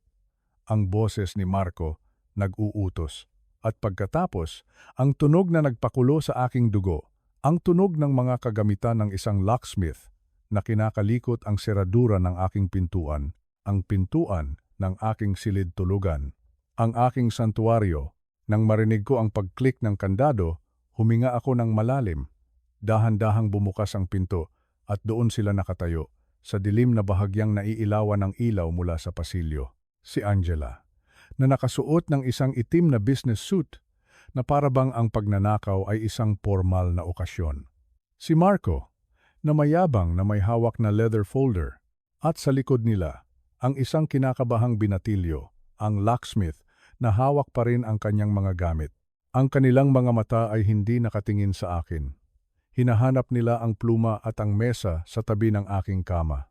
Ang boses ni Marco, nag-uutos. At pagkatapos, ang tunog na nagpakulo sa aking dugo, ang tunog ng mga kagamitan ng isang locksmith na kinakalikot ang seradura ng aking pintuan, ang pintuan ng aking silid-tulugan, ang aking santuaryo. Nang marinig ko ang pag-click ng kandado, Huminga ako ng malalim. Dahan-dahang bumukas ang pinto at doon sila nakatayo, sa dilim na bahagyang naiilawan ng ilaw mula sa pasilyo. Si Angela, na nakasuot ng isang itim na business suit, na parabang ang pagnanakaw ay isang formal na okasyon. Si Marco, na mayabang na may hawak na leather folder, at sa likod nila, ang isang kinakabahang binatilyo, ang locksmith, na hawak pa rin ang kanyang mga gamit. Ang kanilang mga mata ay hindi nakatingin sa akin. Hinahanap nila ang pluma at ang mesa sa tabi ng aking kama.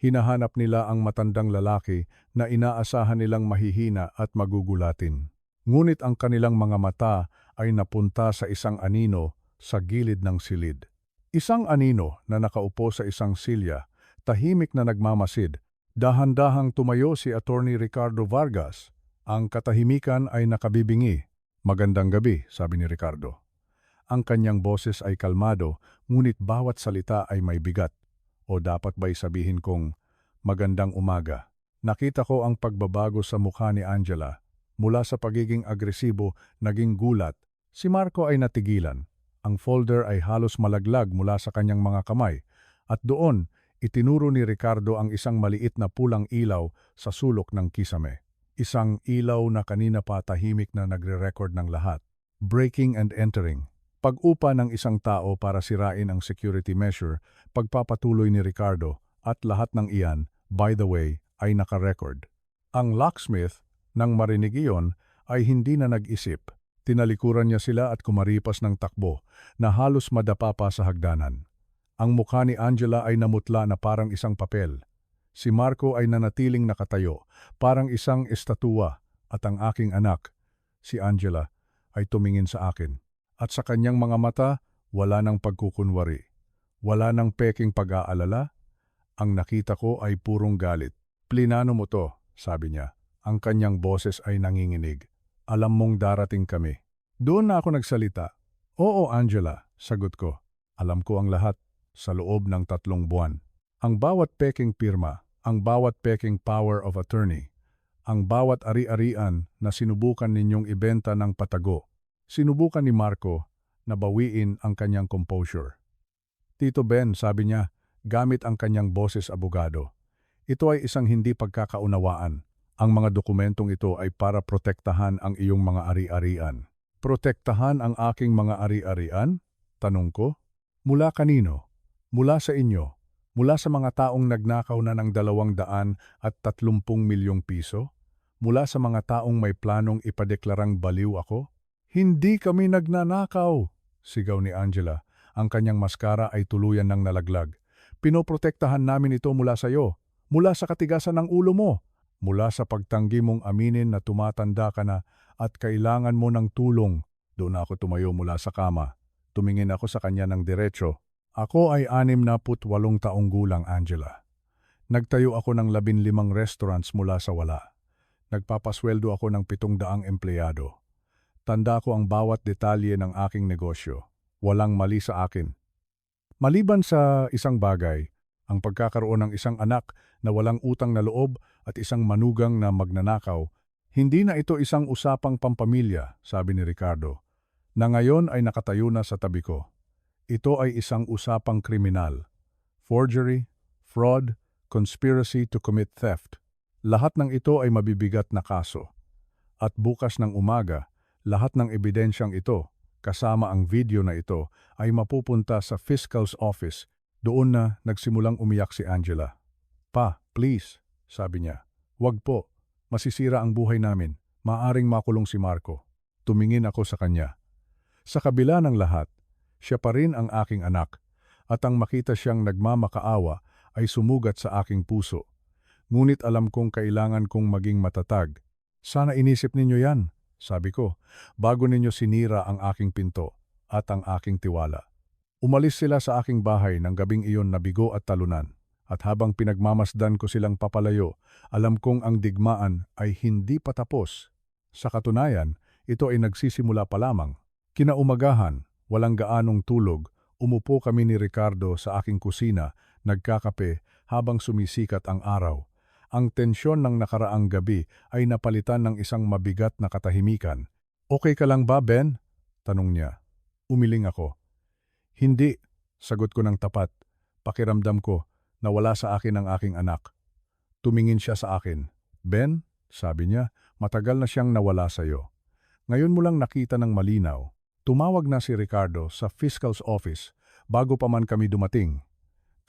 Hinahanap nila ang matandang lalaki na inaasahan nilang mahihina at magugulatin. Ngunit ang kanilang mga mata ay napunta sa isang anino sa gilid ng silid. Isang anino na nakaupo sa isang silya, tahimik na nagmamasid. Dahan-dahang tumayo si Attorney Ricardo Vargas. Ang katahimikan ay nakabibingi. "Magandang gabi," sabi ni Ricardo. Ang kanyang boses ay kalmado, ngunit bawat salita ay may bigat. O dapat ba'y sabihin kong, "Magandang umaga." Nakita ko ang pagbabago sa mukha ni Angela. Mula sa pagiging agresibo, naging gulat. Si Marco ay natigilan. Ang folder ay halos malaglag mula sa kanyang mga kamay. At doon, itinuro ni Ricardo ang isang maliit na pulang ilaw sa sulok ng kisame. Isang ilaw na kanina pa tahimik na nagre-record ng lahat. Breaking and entering. Pag-upa ng isang tao para sirain ang security measure, pagpapatuloy ni Ricardo, at lahat ng iyan, by the way, ay nakarecord. Ang locksmith, nang marinig iyon, ay hindi na nag-isip. Tinalikuran niya sila at kumaripas ng takbo, na halos madapa pa sa hagdanan. Ang mukha ni Angela ay namutla na parang isang papel. Si Marco ay nanatiling nakatayo, parang isang estatua, at ang aking anak, si Angela, ay tumingin sa akin. At sa kanyang mga mata, wala nang pagkukunwari. Wala nang peking pag-aalala. Ang nakita ko ay purong galit. "Plinano mo to," sabi niya. Ang kanyang boses ay nanginginig. "Alam mong darating kami." Doon na ako nagsalita. "Oo, Angela," sagot ko. "Alam ko ang lahat sa loob ng 3 buwan. Ang bawat peking pirma, ang bawat peking power of attorney, ang bawat ari-arian na sinubukan ninyong ibenta ng patago. Sinubukan ni Marco na bawiin ang kanyang composure. "Tito Ben," sabi niya, gamit ang kanyang boses abogado, "ito ay isang hindi pagkakaunawaan. Ang mga dokumentong ito ay para protektahan ang iyong mga ari-arian." "Protektahan ang aking mga ari-arian?" tanong ko. "Mula kanino? Mula sa inyo? Mula sa mga taong nagnakaw na ng 230 milyong piso? Mula sa mga taong may planong ipadeklarang baliw ako?" "Hindi kami nagnanakaw," sigaw ni Angela. Ang kanyang maskara ay tuluyan ng nalaglag. "Pinoprotektahan namin ito mula sa iyo, mula sa katigasan ng ulo mo, mula sa pagtanggi mong aminin na tumatanda ka na at kailangan mo ng tulong." Doon ako tumayo mula sa kama. Tumingin ako sa kanya ng diretso. "Ako ay 68 taong gulang, Angela. Nagtayo ako ng 15 restaurants mula sa wala. Nagpapasweldo ako ng 700 empleyado. Tanda ko ang bawat detalye ng aking negosyo. Walang mali sa akin. Maliban sa isang bagay, ang pagkakaroon ng isang anak na walang utang na loob at isang manugang na magnanakaw, hindi na ito isang usapang pampamilya," sabi ni Ricardo, na ngayon ay nakatayo na sa tabi ko. "Ito ay isang usapang kriminal. Forgery, fraud, conspiracy to commit theft. Lahat ng ito ay mabibigat na kaso. At bukas ng umaga, lahat ng ebidensyang ito, kasama ang video na ito, ay mapupunta sa Fiscal's Office." Doon na nagsimulang umiyak si Angela. "Pa, please," sabi niya. "Wag po. Masisira ang buhay namin. Maaring makulong si Marco." Tumingin ako sa kanya. Sa kabila ng lahat, siya pa rin ang aking anak, at ang makita siyang nagmamakaawa ay sumugat sa aking puso. Ngunit alam kong kailangan kong maging matatag. "Sana inisip ninyo yan," sabi ko, "bago ninyo sinira ang aking pinto at ang aking tiwala." Umalis sila sa aking bahay ng gabing iyon na bigo at talunan. At habang pinagmamasdan ko silang papalayo, alam kong ang digmaan ay hindi pa tapos. Sa katunayan, ito ay nagsisimula pa lamang. Kinaumagahan, walang gaanong tulog, umupo kami ni Ricardo sa aking kusina, nagkakape habang sumisikat ang araw. Ang tensyon ng nakaraang gabi ay napalitan ng isang mabigat na katahimikan. "Okay ka lang ba, Ben?" tanong niya. Umiling ako. Hindi, sagot ko ng tapat. Pakiramdam ko na wala sa akin ang aking anak. Tumingin siya sa akin. Ben, sabi niya, matagal na siyang nawala sa iyo. Ngayon mo lang nakita ng malinaw. Tumawag na si Ricardo sa Fiscal's Office bago pa man kami dumating.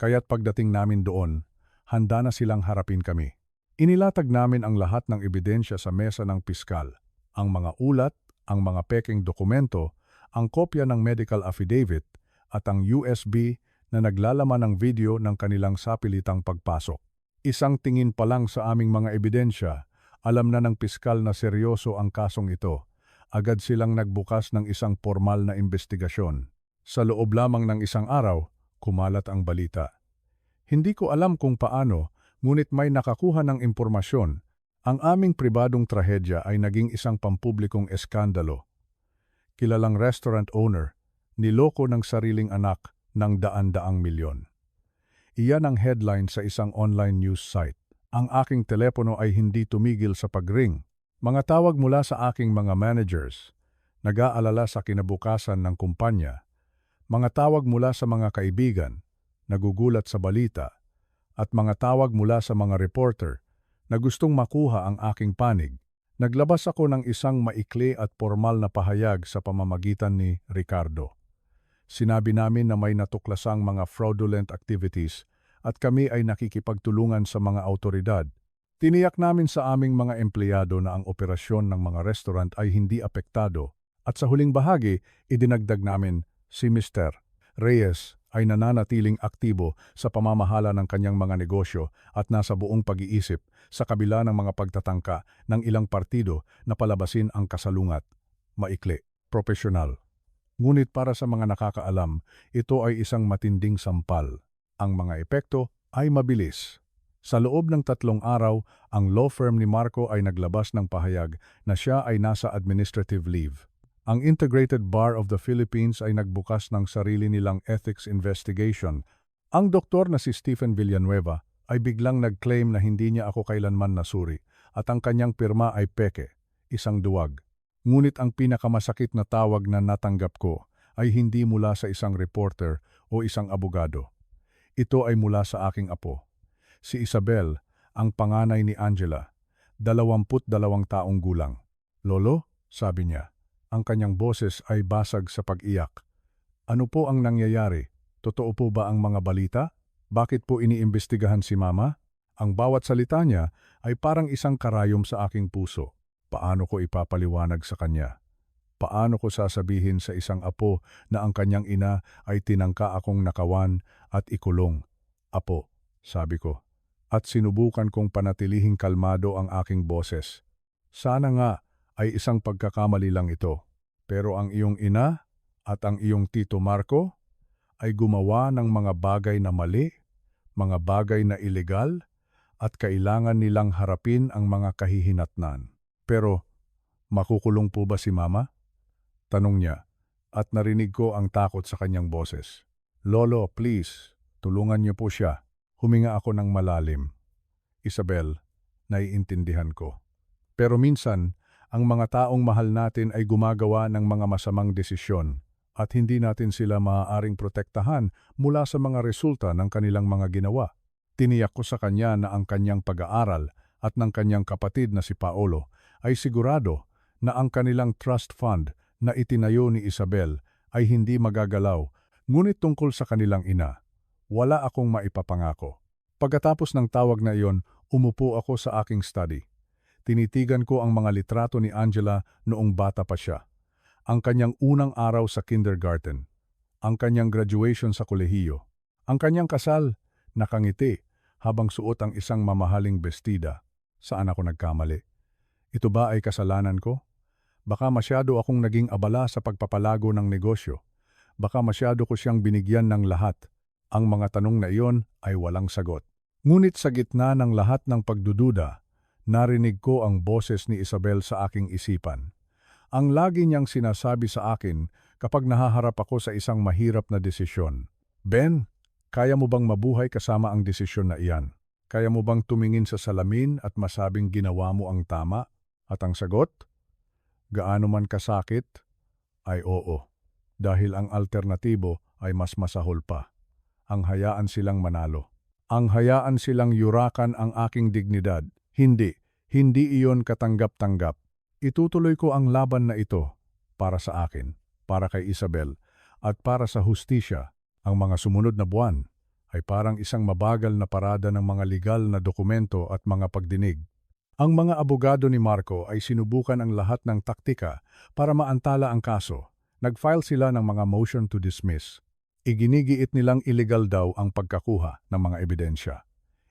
Kaya't pagdating namin doon, handa na silang harapin kami. Inilatag namin ang lahat ng ebidensya sa mesa ng piskal. Ang mga ulat, ang mga pekeng dokumento, ang kopya ng medical affidavit, at ang USB na naglalaman ng video ng kanilang sapilitang pagpasok. Isang tingin pa lang sa aming mga ebidensya, alam na ng piskal na seryoso ang kasong ito. Agad silang nagbukas ng isang formal na investigasyon. Sa loob lamang ng isang araw, kumalat ang balita. Hindi ko alam kung paano, ngunit may nakakuha ng impormasyon. Ang aming pribadong trahedya ay naging isang pampublikong eskandalo. Kilalang restaurant owner, niloko ng sariling anak ng daan-daang milyon. Iyan ang headline sa isang online news site. Ang aking telepono ay hindi tumigil sa pag-ring. Mga tawag mula sa aking mga managers, nag-aalala sa kinabukasan ng kumpanya. Mga tawag mula sa mga kaibigan, nagugulat sa balita. At mga tawag mula sa mga reporter na gustong makuha ang aking panig. Naglabas ako ng isang maikli at formal na pahayag sa pamamagitan ni Ricardo. Sinabi namin na may natuklasang mga fraudulent activities at kami ay nakikipagtulungan sa mga autoridad. Tiniyak namin sa aming mga empleyado na ang operasyon ng mga restaurant ay hindi apektado at sa huling bahagi, idinagdag namin si Mr. Reyes ay nananatiling aktibo sa pamamahala ng kanyang mga negosyo at nasa buong pag-iisip sa kabila ng mga pagtatangka ng ilang partido na palabasin ang kasalungat. Maikli, profesional. Ngunit para sa mga nakakaalam, ito ay isang matinding sampal. Ang mga epekto ay mabilis. Sa loob ng 3 araw, ang law firm ni Marco ay naglabas ng pahayag na siya ay nasa administrative leave. Ang Integrated Bar of the Philippines ay nagbukas ng sarili nilang ethics investigation. Ang doktor na si Stephen Villanueva ay biglang nag-claim na hindi niya ako kailanman nasuri at ang kanyang pirma ay peke, isang duwag. Ngunit ang pinakamasakit na tawag na natanggap ko ay hindi mula sa isang reporter o isang abogado. Ito ay mula sa aking apo. Si Isabel, ang panganay ni Angela, 22 taong gulang. Lolo, sabi niya, ang kanyang boses ay basag sa pag-iyak. Ano po ang nangyayari? Totoo po ba ang mga balita? Bakit po iniimbestigahan si Mama? Ang bawat salita niya ay parang isang karayom sa aking puso. Paano ko ipapaliwanag sa kanya? Paano ko sasabihin sa isang apo na ang kanyang ina ay tinangka akong nakawan at ikulong? Apo, sabi ko, at sinubukan kong panatilihing kalmado ang aking boses. Sana nga ay isang pagkakamali lang ito. Pero ang iyong ina at ang iyong tito Marco ay gumawa ng mga bagay na mali, mga bagay na ilegal, at kailangan nilang harapin ang mga kahihinatnan. Pero, makukulong po ba si Mama? Tanong niya, at narinig ko ang takot sa kanyang boses. Lolo, please, tulungan niyo po siya. Huminga ako ng malalim. Isabel, naiintindihan ko. Pero minsan, ang mga taong mahal natin ay gumagawa ng mga masamang desisyon at hindi natin sila maaaring protektahan mula sa mga resulta ng kanilang mga ginawa. Tiniyak ko sa kanya na ang kanyang pag-aaral at ng kanyang kapatid na si Paolo ay sigurado na ang kanilang trust fund na itinayo ni Isabel ay hindi magagalaw, ngunit tungkol sa kanilang ina, wala akong maipapangako. Pagkatapos ng tawag na iyon, umupo ako sa aking study. Tinitigan ko ang mga litrato ni Angela noong bata pa siya. Ang kanyang unang araw sa kindergarten, ang kanyang graduation sa kolehiyo, ang kanyang kasal, nakangiti habang suot ang isang mamahaling bestida. Saan ako nagkamali? Ito ba ay kasalanan ko? Baka masyado akong naging abala sa pagpapalago ng negosyo. Baka masyado ko siyang binigyan ng lahat. Ang mga tanong na iyon ay walang sagot. Ngunit sa gitna ng lahat ng pagdududa, narinig ko ang boses ni Isabel sa aking isipan. Ang lagi niyang sinasabi sa akin kapag nahaharap ako sa isang mahirap na desisyon. Ben, kaya mo bang mabuhay kasama ang desisyon na iyan? Kaya mo bang tumingin sa salamin at masabing ginawa mo ang tama? At ang sagot? Gaano man kasakit, ay oo. dahil ang alternatibo ay mas masahol pa. Ang hayaan silang manalo. Ang hayaan silang yurakan ang aking dignidad. Hindi iyon katanggap-tanggap. Itutuloy ko ang laban na ito para sa akin, para kay Isabel, at para sa hustisya. Ang mga sumunod na buwan ay parang isang mabagal na parada ng mga legal na dokumento at mga pagdinig. Ang mga abogado ni Marco ay sinubukan ang lahat ng taktika para maantala ang kaso. Nag-file sila ng mga motion to dismiss. Iginigiit nilang illegal daw ang pagkakuha ng mga ebidensya.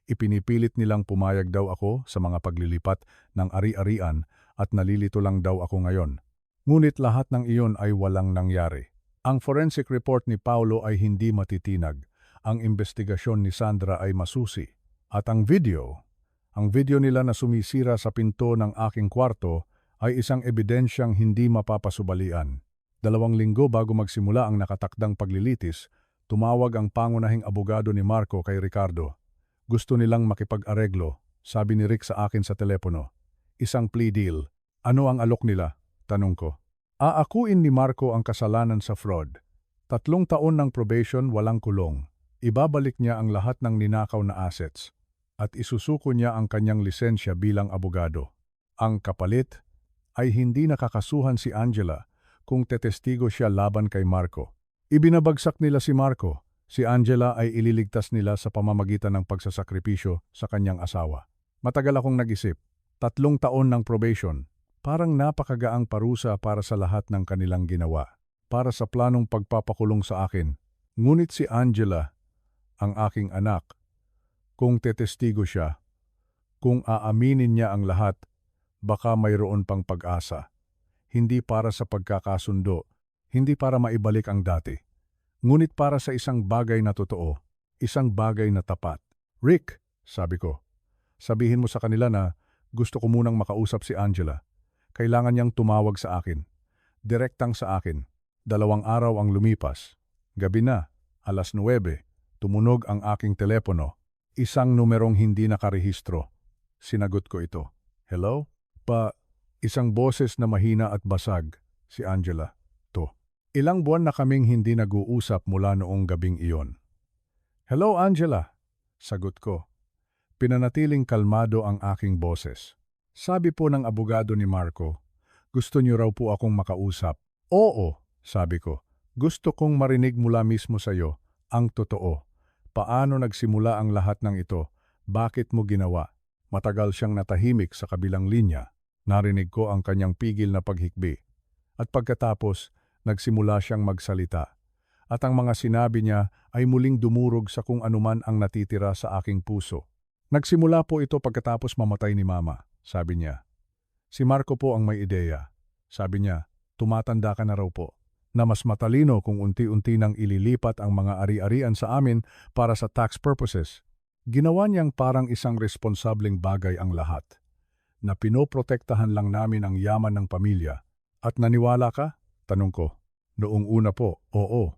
Ipinipilit nilang pumayag daw ako sa mga paglilipat ng ari-arian at nalilito lang daw ako ngayon. Ngunit lahat ng iyon ay walang nangyari. Ang forensic report ni Paulo ay hindi matitinag. Ang investigasyon ni Sandra ay masusi. At ang video nila na sumisira sa pinto ng aking kwarto ay isang ebidensyang hindi mapapasubalian. 2 linggo bago magsimula ang nakatakdang paglilitis, tumawag ang pangunahing abogado ni Marco kay Ricardo. Gusto nilang makipag-areglo, sabi ni Rick sa akin sa telepono. Isang plea deal. Ano ang alok nila? Tanong ko. Aakuin ni Marco ang kasalanan sa fraud. 3 taon ng probation, walang kulong. Ibabalik niya ang lahat ng ninakaw na assets. At isusuko niya ang kanyang lisensya bilang abogado. Ang kapalit ay hindi nakakasuhan si Angela kung tetestigo siya laban kay Marco. Ibinabagsak nila si Marco. Si Angela ay ililigtas nila sa pamamagitan ng pagsasakripisyo sa kanyang asawa. Matagal akong nag-isip. 3 taon ng probation. Parang napakagaang parusa para sa lahat ng kanilang ginawa. Para sa planong pagpapakulong sa akin. Ngunit si Angela, ang aking anak, kung tetestigo siya, kung aaminin niya ang lahat, baka mayroon pang pag-asa. Hindi para sa pagkakasundo, hindi para maibalik ang dati. Ngunit para sa isang bagay na totoo, isang bagay na tapat. Rick, sabi ko, sabihin mo sa kanila na gusto ko munang makausap si Angela. Kailangan niyang tumawag sa akin. Direktang sa akin. 2 araw ang lumipas. Gabi na, 9:00, tumunog ang aking telepono. Isang numerong hindi nakarehistro. Sinagot ko ito. Hello? Isang boses na mahina at basag. Si Angela. Ilang buwan na kaming hindi nag-uusap mula noong gabing iyon. Hello, Angela. Sagot ko. Pinanatiling kalmado ang aking boses. Sabi po ng abogado ni Marco, gusto niyo raw po akong makausap. Oo, sabi ko. Gusto kong marinig mula mismo sa iyo ang totoo. Paano nagsimula ang lahat ng ito? Bakit mo ginawa? Matagal siyang natahimik sa kabilang linya. Narinig ko ang kanyang pigil na paghikbi. At pagkatapos, nagsimula siyang magsalita. At ang mga sinabi niya ay muling dumurog sa kung anuman ang natitira sa aking puso. Nagsimula po ito pagkatapos mamatay ni Mama, sabi niya. Si Marco po ang may ideya. Sabi niya, tumatanda ka na raw po, na mas matalino kung unti-unti nang ililipat ang mga ari-arian sa amin para sa tax purposes. Ginawa niyang parang isang responsableng bagay ang lahat, na pinoprotektahan lang namin ang yaman ng pamilya. At naniwala ka? Tanong ko. Noong una po, oo.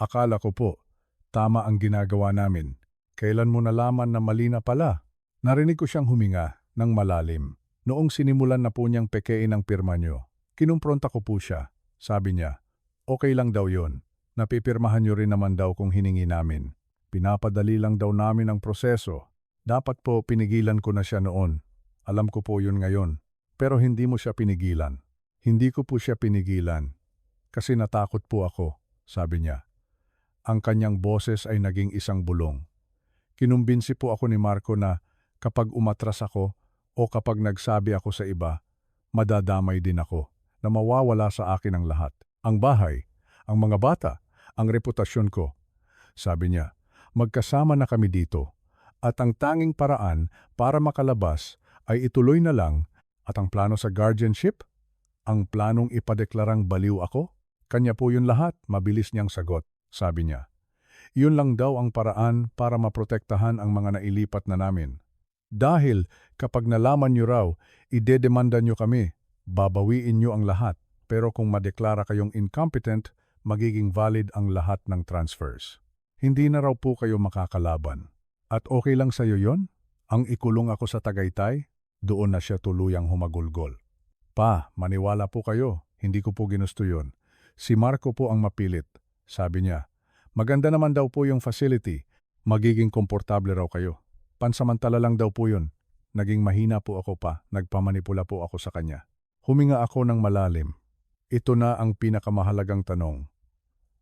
Akala ko po, tama ang ginagawa namin. Kailan mo nalaman na mali na pala? Narinig ko siyang huminga ng malalim. Noong sinimulan na po niyang pekein ang pirma niyo, kinumpronta ko po siya. Sabi niya, okay lang daw yon. Napipirmahan niyo rin naman daw kung hiningi namin. Pinapadali lang daw namin ang proseso. Dapat po pinigilan ko na siya noon. Alam ko po yun ngayon. Pero hindi mo siya pinigilan. Hindi ko po siya pinigilan. Kasi natakot po ako, sabi niya. Ang kanyang boses ay naging isang bulong. Kinumbinsi po ako ni Marco na kapag umatras ako o kapag nagsabi ako sa iba, madadamay din ako, na mawawala sa akin ang lahat. Ang bahay, ang mga bata, ang reputasyon ko. Sabi niya, magkasama na kami dito at ang tanging paraan para makalabas ay ituloy na lang at ang plano sa guardianship? Ang planong ipadeklarang baliw ako? Kanya po yun lahat, mabilis niyang sagot, sabi niya. Yun lang daw ang paraan para maprotektahan ang mga nailipat na namin. Dahil kapag nalaman niyo raw, idedemanda niyo kami, babawiin niyo ang lahat. Pero kung madeklara kayong incompetent, magiging valid ang lahat ng transfers. Hindi na raw po kayo makakalaban. At okay lang sa'yo yon? Ang ikulong ako sa Tagaytay? Doon na siya tuluyang humagulgol. Pa, maniwala po kayo, hindi ko po ginusto yun. Si Marco po ang mapilit. Sabi niya, maganda naman daw po yung facility. Magiging komportable raw kayo. Pansamantala lang daw po yun. Naging mahina po ako pa, nagpamanipula po ako sa kanya. Huminga ako ng malalim. Ito na ang pinakamahalagang tanong.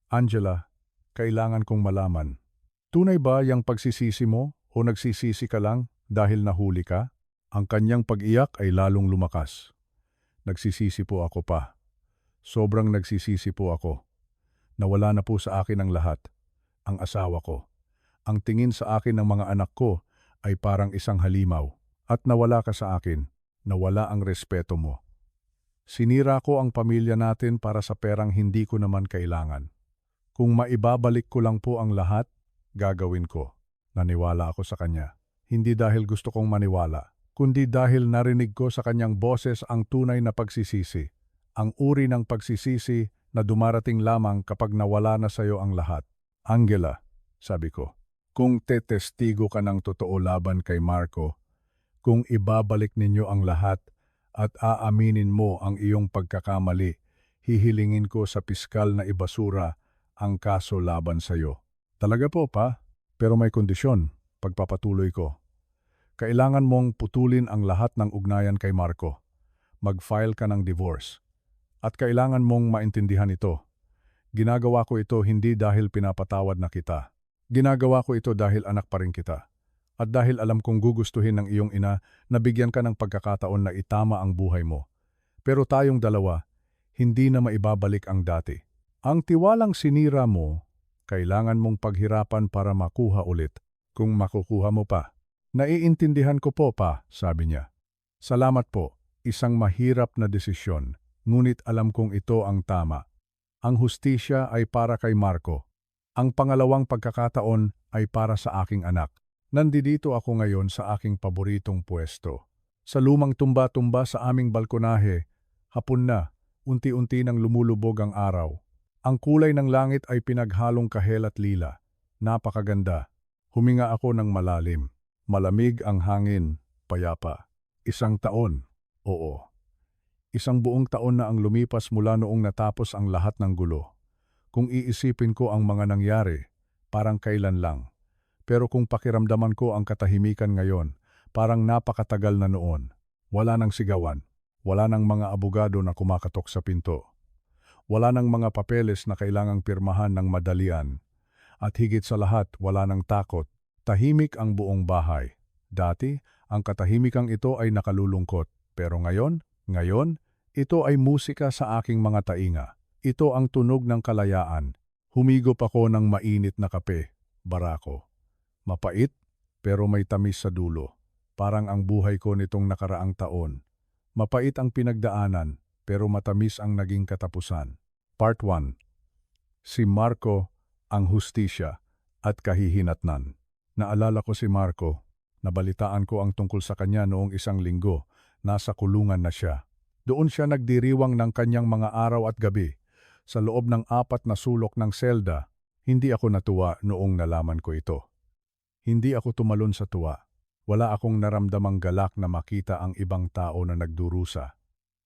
Angela, kailangan kong malaman. Tunay ba yung pagsisisi mo o nagsisisi ka lang dahil nahuli ka? Ang kanyang pag-iyak ay lalong lumakas. Nagsisisi po ako pa. Sobrang nagsisisi po ako. Nawala na po sa akin ang lahat. Ang asawa ko. Ang tingin sa akin ng mga anak ko ay parang isang halimaw. At nawala ka sa akin. Nawala ang respeto mo. Sinira ko ang pamilya natin para sa perang hindi ko naman kailangan. Kung maibabalik ko lang po ang lahat, gagawin ko. Naniwala ako sa kanya. Hindi dahil gusto kong maniwala, kundi dahil narinig ko sa kanyang boses ang tunay na pagsisisi. Ang uri ng pagsisisi na dumarating lamang kapag nawala na sa iyo ang lahat. Angela, sabi ko, kung tetestigo ka ng totoo laban kay Marco, kung ibabalik ninyo ang lahat at aaminin mo ang iyong pagkakamali, hihilingin ko sa piskal na ibasura ang kaso laban sa iyo. Talaga po pa, pero may kondisyon, pagpapatuloy ko. Kailangan mong putulin ang lahat ng ugnayan kay Marco. Mag-file ka ng divorce. At kailangan mong maintindihan ito. Ginagawa ko ito hindi dahil pinapatawad na kita. Ginagawa ko ito dahil anak pa rin kita. At dahil alam kong gugustuhin ng iyong ina na bigyan ka ng pagkakataon na itama ang buhay mo. Pero tayong dalawa, hindi na maibabalik ang dati. Ang tiwalang sinira mo, kailangan mong paghirapan para makuha ulit. Kung makukuha mo pa. Naiintindihan ko po pa, sabi niya. Salamat po, isang mahirap na desisyon, ngunit alam kong ito ang tama. Ang hustisya ay para kay Marco. Ang pangalawang pagkakataon ay para sa aking anak. Nandito ako ngayon sa aking paboritong pwesto. Sa lumang tumba-tumba sa aming balkonahe, hapon na, unti-unti nang lumulubog ang araw. Ang kulay ng langit ay pinaghalong kahel at lila. Napakaganda. Huminga ako ng malalim. Malamig ang hangin, payapa. Isang taon, oo. Isang buong taon na ang lumipas mula noong natapos ang lahat ng gulo. Kung iisipin ko ang mga nangyari, parang kailan lang. Pero kung pakiramdaman ko ang katahimikan ngayon, parang napakatagal na noon. Wala nang sigawan. Wala nang mga abogado na kumakatok sa pinto. Wala nang mga papeles na kailangang pirmahan ng madalian. At higit sa lahat, wala nang takot. Tahimik ang buong bahay. Dati, ang katahimikang ito ay nakalulungkot. Pero ngayon, ito ay musika sa aking mga tainga. Ito ang tunog ng kalayaan. Humigop ako ng mainit na kape, barako. Mapait, pero may tamis sa dulo. Parang ang buhay ko nitong nakaraang taon. Mapait ang pinagdaanan, pero matamis ang naging katapusan. Part 1. Si Marco, ang hustisya at kahihinatnan. Naalala ko si Marco. Nabalitaan ko ang tungkol sa kanya noong isang linggo. Nasa kulungan na siya. Doon siya nagdiriwang ng kanyang mga araw at gabi. Sa loob ng 4 na sulok ng selda, hindi ako natuwa noong nalaman ko ito. Hindi ako tumalon sa tuwa. Wala akong naramdamang galak na makita ang ibang tao na nagdurusa.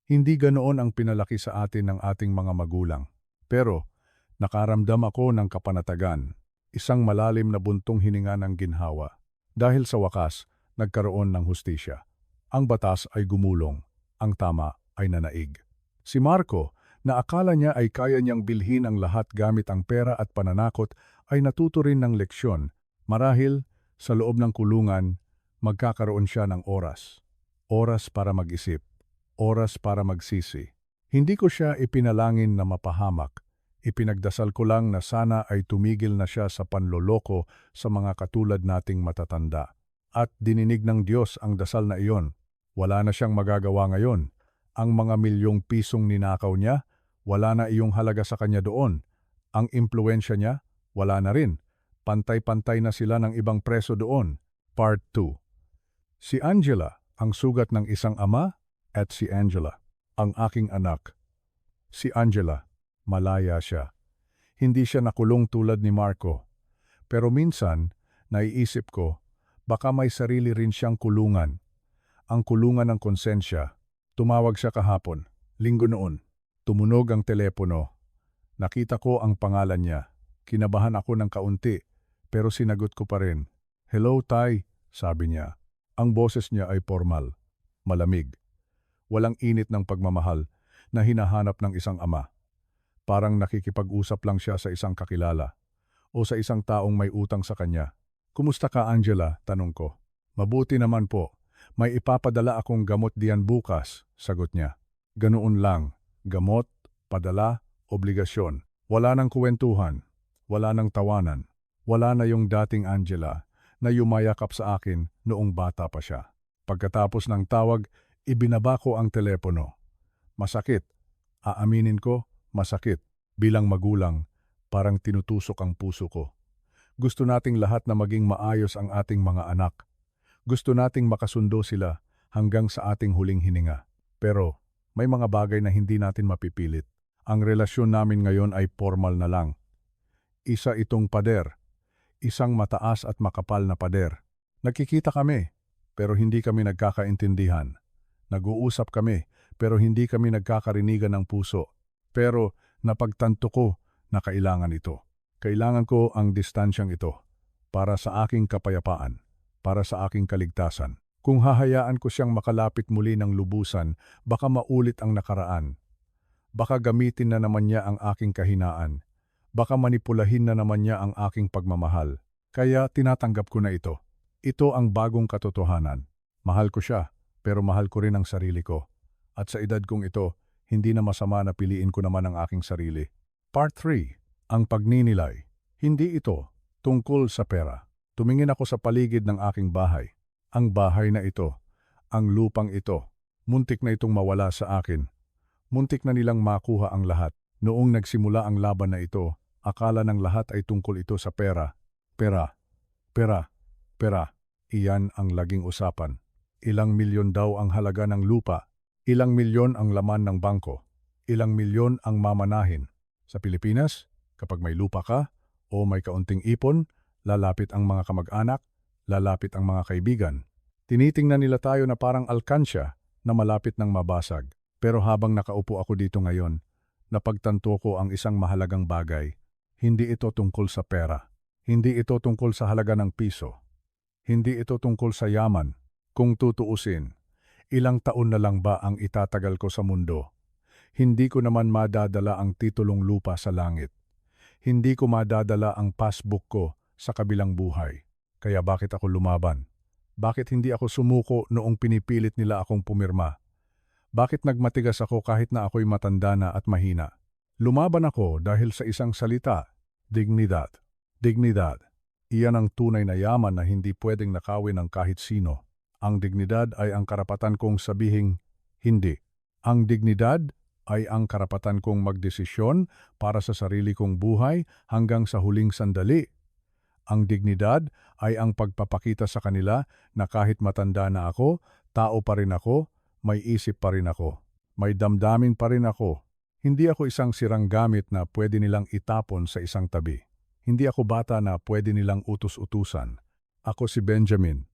Hindi ganoon ang pinalaki sa atin ng ating mga magulang. Pero, nakaramdam ako ng kapanatagan. Isang malalim na buntong hininga ng ginhawa. Dahil sa wakas, nagkaroon ng hustisya. Ang batas ay gumulong. Ang tama ay nanaig. Si Marco, na akala niya ay kaya niyang bilhin ang lahat gamit ang pera at pananakot, ay natuto rin ng leksyon. Marahil, sa loob ng kulungan, magkakaroon siya ng oras. Oras para mag-isip. Oras para magsisi. Hindi ko siya ipinalangin na mapahamak. Ipinagdasal ko lang na sana ay tumigil na siya sa panloloko sa mga katulad nating matatanda. At dininig ng Diyos ang dasal na iyon. Wala na siyang magagawa ngayon. Ang mga milyong pisong ninakaw niya, wala na iyong halaga sa kanya doon. Ang impluensya niya, wala na rin. Pantay-pantay na sila ng ibang preso doon. Part 2. Si Angela, ang sugat ng isang ama, at si Angela, ang aking anak. Si Angela, malaya siya. Hindi siya nakulong tulad ni Marco. Pero minsan, naiisip ko, baka may sarili rin siyang kulungan. Ang kulungan ng konsensya. Tumawag siya kahapon, linggo noon. Tumunog ang telepono. Nakita ko ang pangalan niya. Kinabahan ako ng kaunti, pero sinagot ko pa rin. "Hello, Tay," sabi niya. Ang boses niya ay formal, malamig. Walang init ng pagmamahal na hinahanap ng isang ama. Parang nakikipag-usap lang siya sa isang kakilala o sa isang taong may utang sa kanya. "Kumusta ka, Angela?" tanong ko. "Mabuti naman po. May ipapadala akong gamot diyan bukas," sagot niya. Ganoon lang. Gamot, padala, obligasyon. Wala nang kuwentuhan. Wala nang tawanan. Wala na yung dating Angela na yumayakap sa akin noong bata pa siya. Pagkatapos ng tawag, ibinaba ko ang telepono. Masakit. Aaminin ko, masakit. Bilang magulang, parang tinutusok ang puso ko. Gusto nating lahat na maging maayos ang ating mga anak. Gusto nating makasundo sila hanggang sa ating huling hininga. Pero may mga bagay na hindi natin mapipilit. Ang relasyon namin ngayon ay formal na lang. Isa itong pader. Isang mataas at makapal na pader. Nakikita kami, pero hindi kami nagkakaintindihan. Nag-uusap kami, pero hindi kami nagkakarinigan ng puso. Pero napagtanto ko na kailangan ito. Kailangan ko ang distansyang ito para sa aking kapayapaan, para sa aking kaligtasan. Kung hahayaan ko siyang makalapit muli ng lubusan, baka maulit ang nakaraan. Baka gamitin na naman niya ang aking kahinaan. Baka manipulahin na naman niya ang aking pagmamahal. Kaya tinatanggap ko na ito. Ito ang bagong katotohanan. Mahal ko siya, pero mahal ko rin ang sarili ko. At sa edad kong ito, hindi na masama na piliin ko naman ang aking sarili. Part 3. Ang pagninilay. Hindi ito tungkol sa pera. Tumingin ako sa paligid ng aking bahay. Ang bahay na ito, ang lupang ito, muntik na itong mawala sa akin. Muntik na nilang makuha ang lahat. Noong nagsimula ang laban na ito, akala ng lahat ay tungkol ito sa pera. Pera, pera, pera. Iyan ang laging usapan. Ilang milyon daw ang halaga ng lupa. Ilang milyon ang laman ng bangko. Ilang milyon ang mamanahin. Sa Pilipinas, kapag may lupa ka o may kaunting ipon, lalapit ang mga kamag-anak, lalapit ang mga kaibigan. Tinitingnan nila tayo na parang alkansya na malapit ng mabasag. Pero habang nakaupo ako dito ngayon, napagtanto ko ang isang mahalagang bagay. Hindi ito tungkol sa pera. Hindi ito tungkol sa halaga ng piso. Hindi ito tungkol sa yaman. Kung tutuusin, ilang taon na lang ba ang itatagal ko sa mundo? Hindi ko naman madadala ang titulong lupa sa langit. Hindi ko madadala ang passbook ko sa kabilang buhay. Kaya bakit ako lumaban? Bakit hindi ako sumuko noong pinipilit nila akong pumirma? Bakit nagmatigas ako kahit na ako'y matanda na at mahina? Lumaban ako dahil sa isang salita, dignidad. Dignidad. Iyan ang tunay na yaman na hindi pwedeng nakawin ng kahit sino. Ang dignidad ay ang karapatan kong sabihing hindi. Ang dignidad ay ang karapatan kong magdesisyon para sa sarili kong buhay hanggang sa huling sandali. Ang dignidad ay ang pagpapakita sa kanila na kahit matanda na ako, tao pa rin ako, may isip pa rin ako, may damdamin pa rin ako. Hindi ako isang sirang gamit na pwede nilang itapon sa isang tabi. Hindi ako bata na pwede nilang utus-utusan. Ako si Benjamin.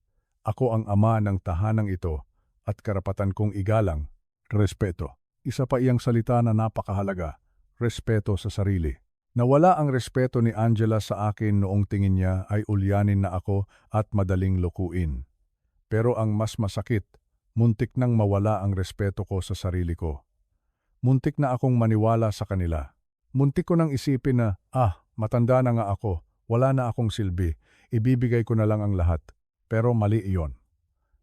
Ako ang ama ng tahanang ito at karapatan kong igalang, respeto. Isa pa iyang salita na napakahalaga, respeto sa sarili. Nawala ang respeto ni Angela sa akin noong tingin niya ay ulyanin na ako at madaling lukuin. Pero ang mas masakit, muntik nang mawala ang respeto ko sa sarili ko. Muntik na akong maniwala sa kanila. Muntik ko nang isipin na, matanda na nga ako, wala na akong silbi, ibibigay ko na lang ang lahat. Pero mali iyon.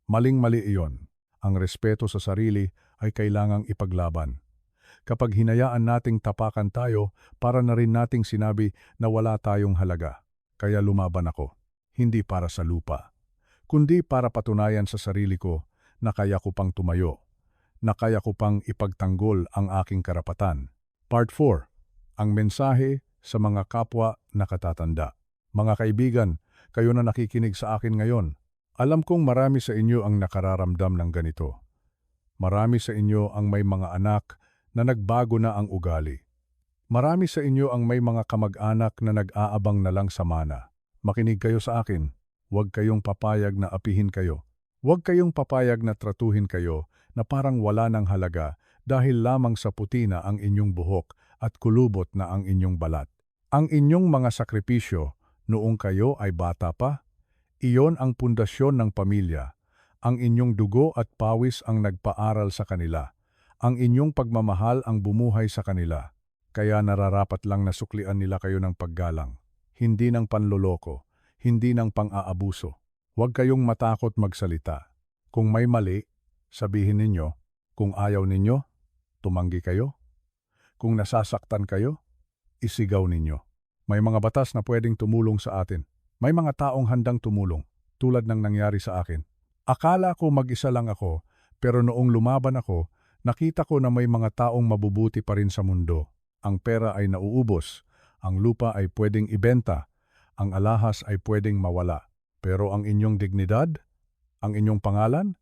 Maling-mali iyon. Ang respeto sa sarili ay kailangang ipaglaban. Kapag hinayaan nating tapakan tayo, para na rin nating sinabi na wala tayong halaga. Kaya lumaban ako. Hindi para sa lupa, kundi para patunayan sa sarili ko na kaya ko pang tumayo, na kaya ko pang ipagtanggol ang aking karapatan. Part 4. Ang mensahe sa mga kapwa nakatatanda. Mga kaibigan, kayo na nakikinig sa akin ngayon, alam kong marami sa inyo ang nakararamdam ng ganito. Marami sa inyo ang may mga anak na nagbago na ang ugali. Marami sa inyo ang may mga kamag-anak na nag-aabang na lang sa mana. Makinig kayo sa akin. Huwag kayong papayag na apihin kayo. Huwag kayong papayag na tratuhin kayo na parang wala ng halaga dahil lamang sa puti na ang inyong buhok at kulubot na ang inyong balat. Ang inyong mga sakripisyo noong kayo ay bata pa, iyon ang pundasyon ng pamilya. Ang inyong dugo at pawis ang nagpaaral sa kanila. Ang inyong pagmamahal ang bumuhay sa kanila. Kaya nararapat lang na suklian nila kayo ng paggalang. Hindi ng panloloko, hindi ng pang-aabuso. Huwag kayong matakot magsalita. Kung may mali, sabihin ninyo. Kung ayaw ninyo, tumanggi kayo. Kung nasasaktan kayo, isigaw ninyo. May mga batas na pwedeng tumulong sa atin. May mga taong handang tumulong, tulad ng nangyari sa akin. Akala ko mag-isa lang ako, pero noong lumaban ako, nakita ko na may mga taong mabubuti pa rin sa mundo. Ang pera ay nauubos, ang lupa ay pwedeng ibenta, ang alahas ay pwedeng mawala. Pero ang inyong dignidad, ang inyong pangalan,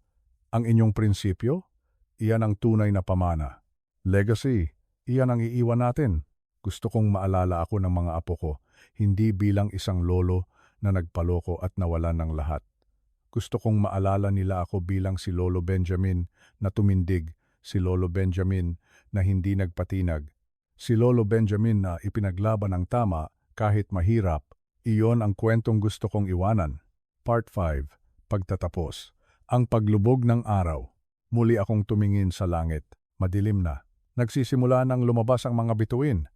ang inyong prinsipyo, iyan ang tunay na pamana. Legacy, iyan ang iiwan natin. Gusto kong maalala ako ng mga apo ko, hindi bilang isang lolo na nagpaloko at nawalan ng lahat. Gusto kong maalala nila ako bilang si Lolo Benjamin na tumindig, si Lolo Benjamin na hindi nagpatinag, si Lolo Benjamin na ipinaglaban ang tama kahit mahirap. Iyon ang kwentong gusto kong iwanan. Part 5. Pagtatapos. Ang paglubog ng araw. Muli akong tumingin sa langit. Madilim na. Nagsisimula nang lumabas ang mga bituin.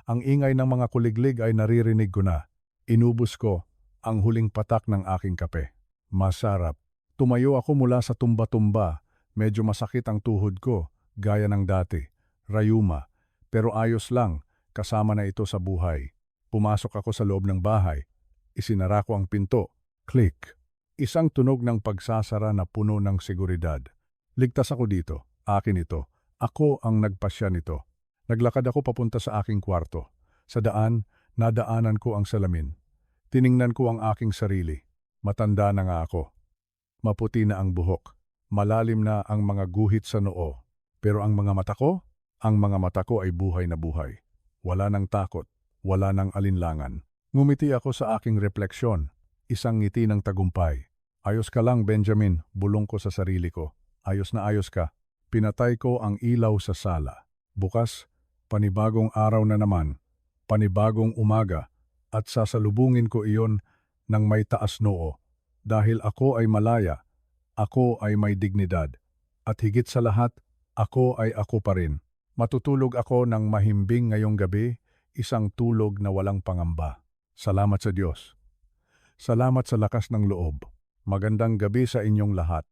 Ang ingay ng mga kuliglig ay naririnig ko na. Inubos ko ang huling patak ng aking kape. Masarap. Tumayo ako mula sa tumba-tumba. Medyo masakit ang tuhod ko, gaya ng dati. Rayuma. Pero ayos lang, kasama na ito sa buhay. Pumasok ako sa loob ng bahay. Isinara ko ang pinto. Click. Isang tunog ng pagsasara na puno ng seguridad. Ligtas ako dito. Akin ito. Ako ang nagpasya nito. Naglakad ako papunta sa aking kwarto. Sa daan, nadaanan ko ang salamin. Tiningnan ko ang aking sarili. Matanda na nga ako. Maputi na ang buhok. Malalim na ang mga guhit sa noo. Pero ang mga mata ko? Ang mga mata ko ay buhay na buhay. Wala nang takot. Wala nang alinlangan. Ngumiti ako sa aking refleksyon. Isang ngiti ng tagumpay. Ayos ka lang, Benjamin, bulong ko sa sarili ko. Ayos na ayos ka. Pinatay ko ang ilaw sa sala. Bukas, panibagong araw na naman. Panibagong umaga. At sasalubungin ko iyon ng may taas noo. Dahil ako ay malaya. Ako ay may dignidad. At higit sa lahat, ako ay ako pa rin. Matutulog ako ng mahimbing ngayong gabi, isang tulog na walang pangamba. Salamat sa Diyos. Salamat sa lakas ng loob. Magandang gabi sa inyong lahat.